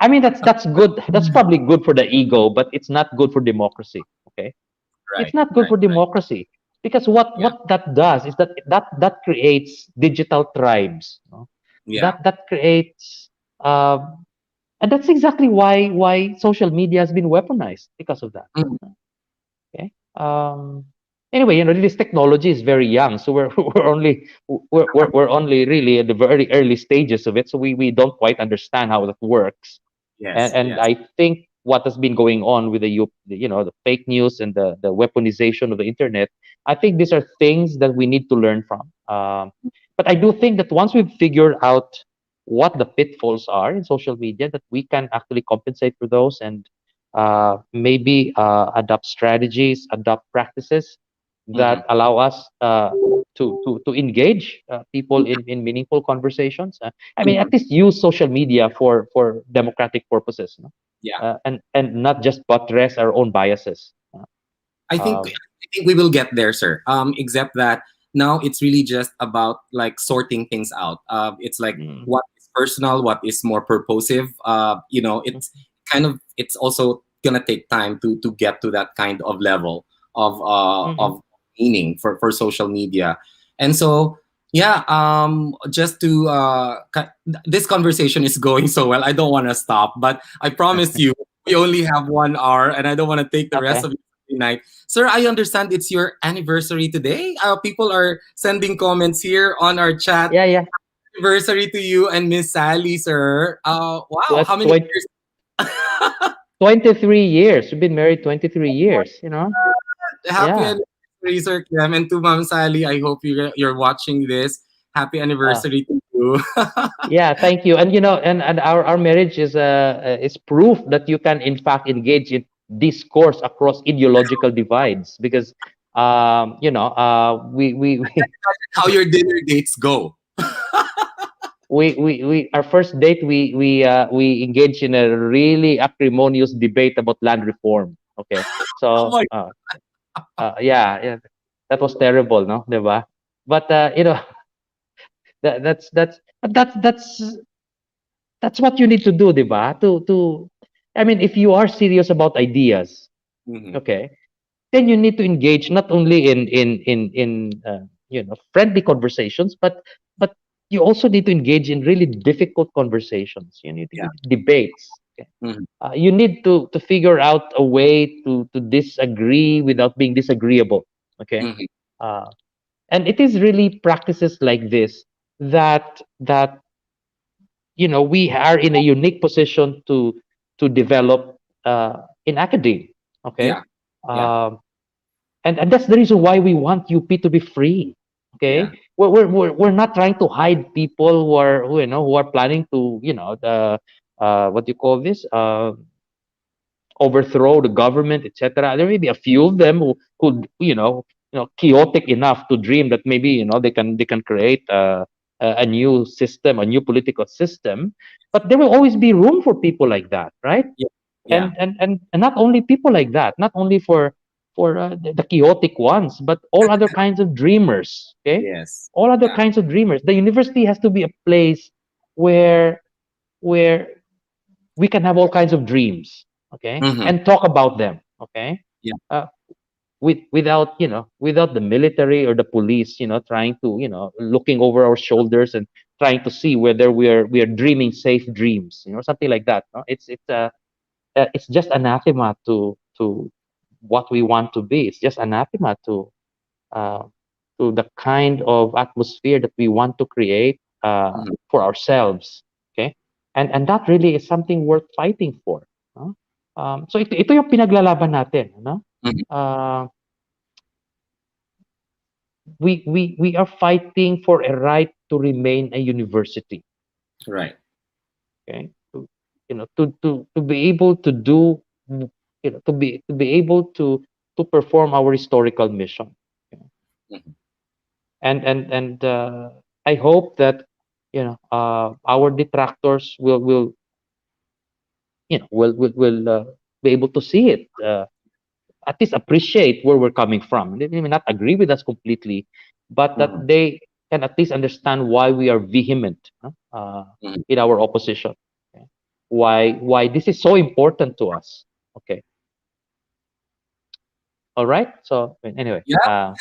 I mean, that's good. That's probably good for the ego, but it's not good for democracy. Okay, it's Right. not good Right. for democracy, because what Yeah. what that does is that creates digital tribes. No? Yeah. That creates, and that's exactly why social media has been weaponized because of that. Mm. Okay. Anyway, this technology is very young, so we're only really at the very early stages of it, so we don't quite understand how that works. and Yes. and Yes. I think what has been going on with the fake news and the weaponization of the internet, I think these are things that we need to learn from. But I do think that once we've figured out what the pitfalls are in social media, that we can actually compensate for those, and maybe adopt strategies, adopt practices Hmm. that allow us to engage people in meaningful conversations. I mean, Hmm. at least use social media for democratic purposes, no? Yeah. And not just buttress our own biases. Um, I think we will get there, sir. Except that now it's really just about like sorting things out. It's like mm, what is personal, what is more purposive. It's also gonna take time to get to that kind of level mhm. of meaning for social media, and so yeah. Just to this conversation is going so well. I don't want to stop, but I promise you we only have 1 hour, and I don't want to take the rest Okay. of your night. Sir, I understand it's your anniversary today. People are sending comments here on our chat. Yeah, yeah. Anniversary to you and Miss Sally, sir. Wow, how many 20, years? 23 years. We've been married 23 years. Happy Yeah. anniversary, Sir Clem. And to Ma'am Sally, I hope you're watching this. Happy Uh, anniversary to you. Yeah, thank you. And our marriage is proof that you can in fact engage in discourse across ideological divides, because we How your dinner dates go. our first date, we engaged in a really acrimonious debate about land reform. Okay. Oh So my. yeah, yeah, that was terrible, no, diba? But that that's that's that's what you need to do, diba? To I mean, if you are serious about ideas, Mm-hmm. okay, then you need to engage not only in friendly conversations, but you also need to engage in really difficult conversations. You need to Yeah. debates. Okay? Mm-hmm. You need to figure out a way to disagree without being disagreeable. Okay, Mm-hmm. uh, and it is really practices like this that we are in a unique position to develop in academia. Yeah. Okay, Yeah. um, and that's the reason why we want UP to be free. Yeah. Okay, we're not trying to hide people who are planning to the what do you call this overthrow the government, etc. There may be a few of them who could, chaotic enough to dream that maybe they can create a new system, a new political system. But there will always be room for people like that, right? Yeah. Yeah. And not only people like that, not only for the chaotic ones, but all other kinds of dreamers. Okay, Yes. all other Yeah. kinds of dreamers. The university has to be a place where where we can have all kinds of dreams, okay, Mm-hmm. and talk about them, okay, Yeah. uh, without the military or the police, trying to looking over our shoulders and trying to see whether we are dreaming safe dreams, something like that. No? It's just anathema to what we want to be. It's just anathema uh, to the kind of atmosphere that we want to create Mm-hmm. for ourselves. Okay, and that really is something worth fighting for. No? So ito yung pinaglalaban natin. No? Mm-hmm. Uh, we are fighting for a right to remain a university. Right. Okay, to be able to do, to be able to perform our historical mission. Okay? Mm-hmm. And I hope that our detractors will be able to see it, at least appreciate where we're coming from. They may not agree with us completely, but that Mm-hmm. they can at least understand why we are vehement, Mm-hmm. in our opposition. Okay? Why this is so important to us. Okay, all right. So anyway, Yeah.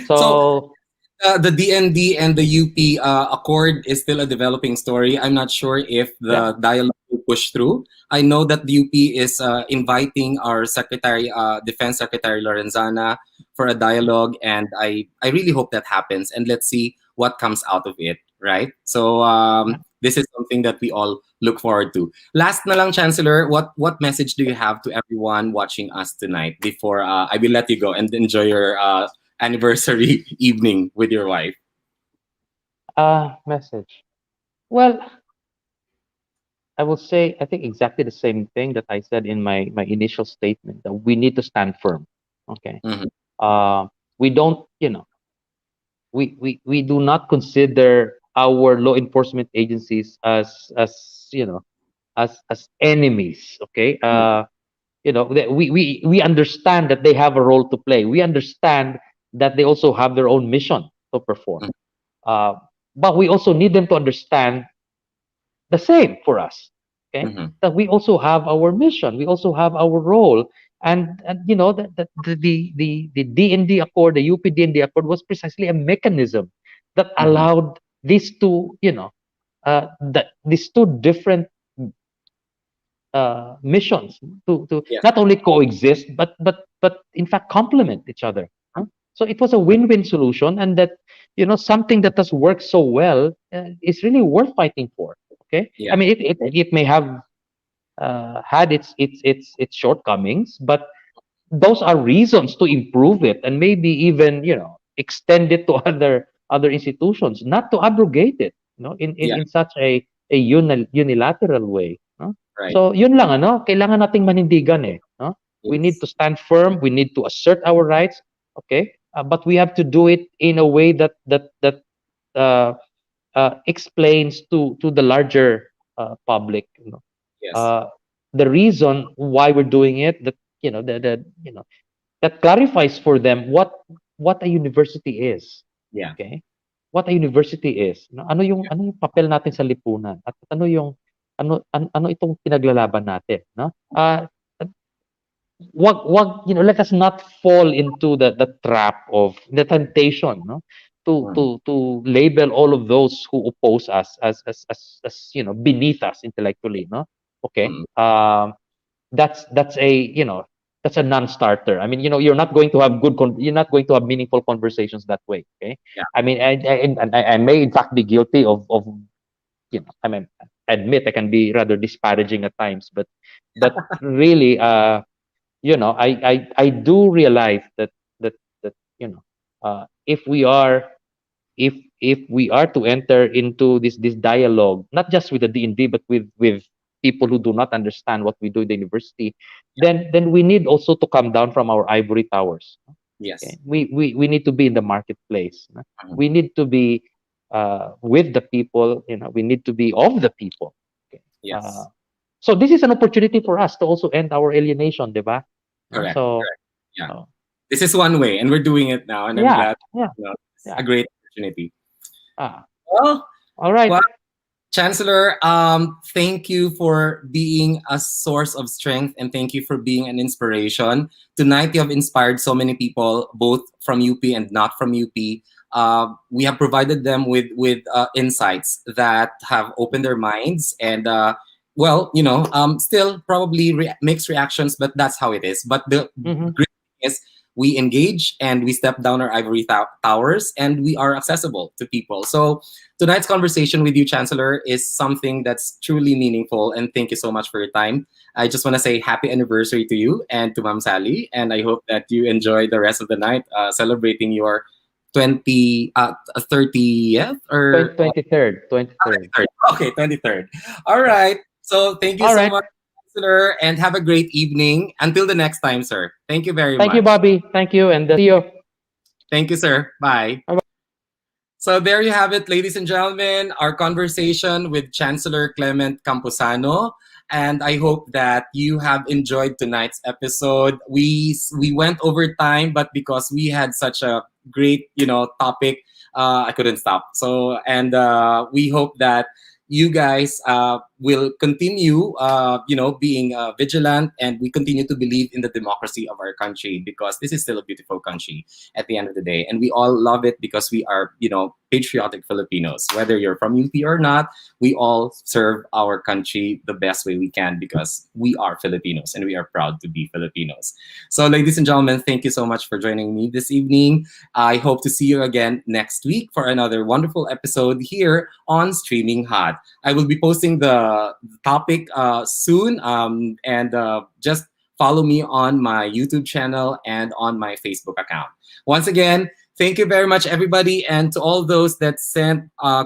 So so the DND and the UP Accord is still a developing story. I'm not sure if yeah. the dialogue will push through. I know that the UP is inviting our Secretary, Defense Secretary Lorenzana, for a dialogue, and I really hope that happens. And let's see what comes out of it. Right. So this is something that we all look forward to. Last na lang, Chancellor, what message do you have to everyone watching us tonight before I will let you go and enjoy your anniversary evening with your wife? Message. Well, I will say, I think exactly the same thing that I said in my initial statement, that we need to stand firm. Okay. Mhm. Uh, we don't, we do not consider our law enforcement agencies as enemies. Okay. Mm, We understand that they have a role to play. We understand that they also have their own mission to perform. mm, Uh, but we also need them to understand the same for us. Okay, mhm, that we also have our mission, we also have our role, and that the DND Accord, the UPDND Accord, was precisely a mechanism that mhm. allowed these two, these two different missions to Yes. not only coexist but in fact complement each other. Huh? So it was a win-win solution, and that something that has worked so well is really worth fighting for. Okay, I Yeah. mean it may have had its shortcomings, but those are reasons to improve it, and maybe even extend it to other institutions, not to abrogate it, Yeah. in such a unilateral way, no? Right. So yun lang, kailangan nating manindigan, no? We need Yes. to stand firm, we need to assert our rights. Okay, but we have to do it in a way that uh, explains to the larger public, Yes. uh, the reason why we're doing it, that that clarifies for them what a university is. Yeah. Okay, what a university is, ano yung papel natin sa lipunan, at ano yung ano itong pinaglalaban natin, no? Let us not fall into the trap of the temptation, no? To label all of those who oppose us as beneath us intellectually, no? Okay. Mm. That's a that's a non-starter. I mean, you're not going to have you're not going to have meaningful conversations that way. Okay. Yeah. I mean, I may in fact be guilty of I mean, admit I can be rather disparaging at times, but really, I do realize that if we are if we are to enter into this dialogue, not just with the D&D, but with people who do not understand what we do in the university, then we need also to come down from our ivory towers. Okay? Yes. We need to be in the marketplace. No? Mhm. We need to be with the people. We need to be of the people. Okay? Yes. So this is an opportunity for us to also end our alienation, diba? No? Correct. So Correct. Yeah. uh, This is one way, and we're doing it now, and I'm yeah, glad. yeah, It's a yeah. great opportunity. Ah, Well, all right. well, Chancellor, thank you for being a source of strength, and thank you for being an inspiration. Tonight, you have inspired so many people, both from UP and not from UP. We have provided them with insights that have opened their minds, and still probably mixed reactions, but that's how it is. But the Mm-hmm. great thing is we engage and we step down our ivory towers, and we are accessible to people. So tonight's conversation with you, Chancellor, is something that's truly meaningful, and thank you so much for your time. I just want to say happy anniversary to you and to Ma'am Sally, and I hope that you enjoy the rest of the night celebrating your 30th or 23rd. 23rd. 23rd. Okay, 23rd. All right. So thank you All so right. much, Chancellor, and have a great evening. Until the next time, sir. Thank you very Thank you, much. Bobby. Thank you, and see you. Thank you, sir. Bye. Bye-bye. So there you have it, ladies and gentlemen, our conversation with Chancellor Clement Camposano. And I hope that you have enjoyed tonight's episode. We went over time, but because we had such a great topic, I couldn't stop. So and we hope that you guys will continue being vigilant, and we continue to believe in the democracy of our country, because this is still a beautiful country at the end of the day, and we all love it because we are patriotic Filipinos. Whether you're from UP or not, we all serve our country the best way we can, because we are Filipinos and we are proud to be Filipinos. So ladies and gentlemen, thank you so much for joining me this evening. I hope to see you again next week for another wonderful episode here on Streaming Hot. I will be posting the topic soon, and just follow me on my YouTube channel and on my Facebook account. Once again, thank you very much, everybody. And to all those that sent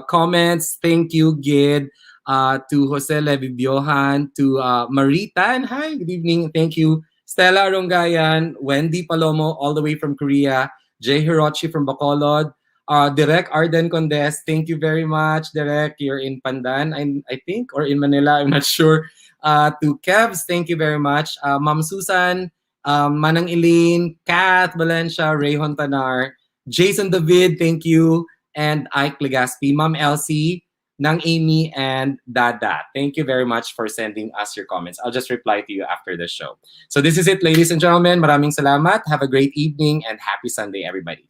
comments, thank you, Gid, to Jose Levibiohan, to Marita, and hi, good evening. Thank you. Stella Rongayan, Wendy Palomo, all the way from Korea, Jay Hirochi from Bacolod, Direk Arden Condes, thank you very much. Direk, you're in Pandan, I think, or in Manila, I'm not sure. To Kevs, thank you very much. Ma'am Susan, Manang Eileen, Kath Valencia, Ray Hontanar, Jason David, thank you, and Ike Legaspi, Ma'am Elsie, Nang Amy, and Dada. Thank you very much for sending us your comments. I'll just reply to you after the show. So this is it, ladies and gentlemen. Maraming salamat. Have a great evening and happy Sunday, everybody.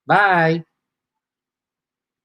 Bye!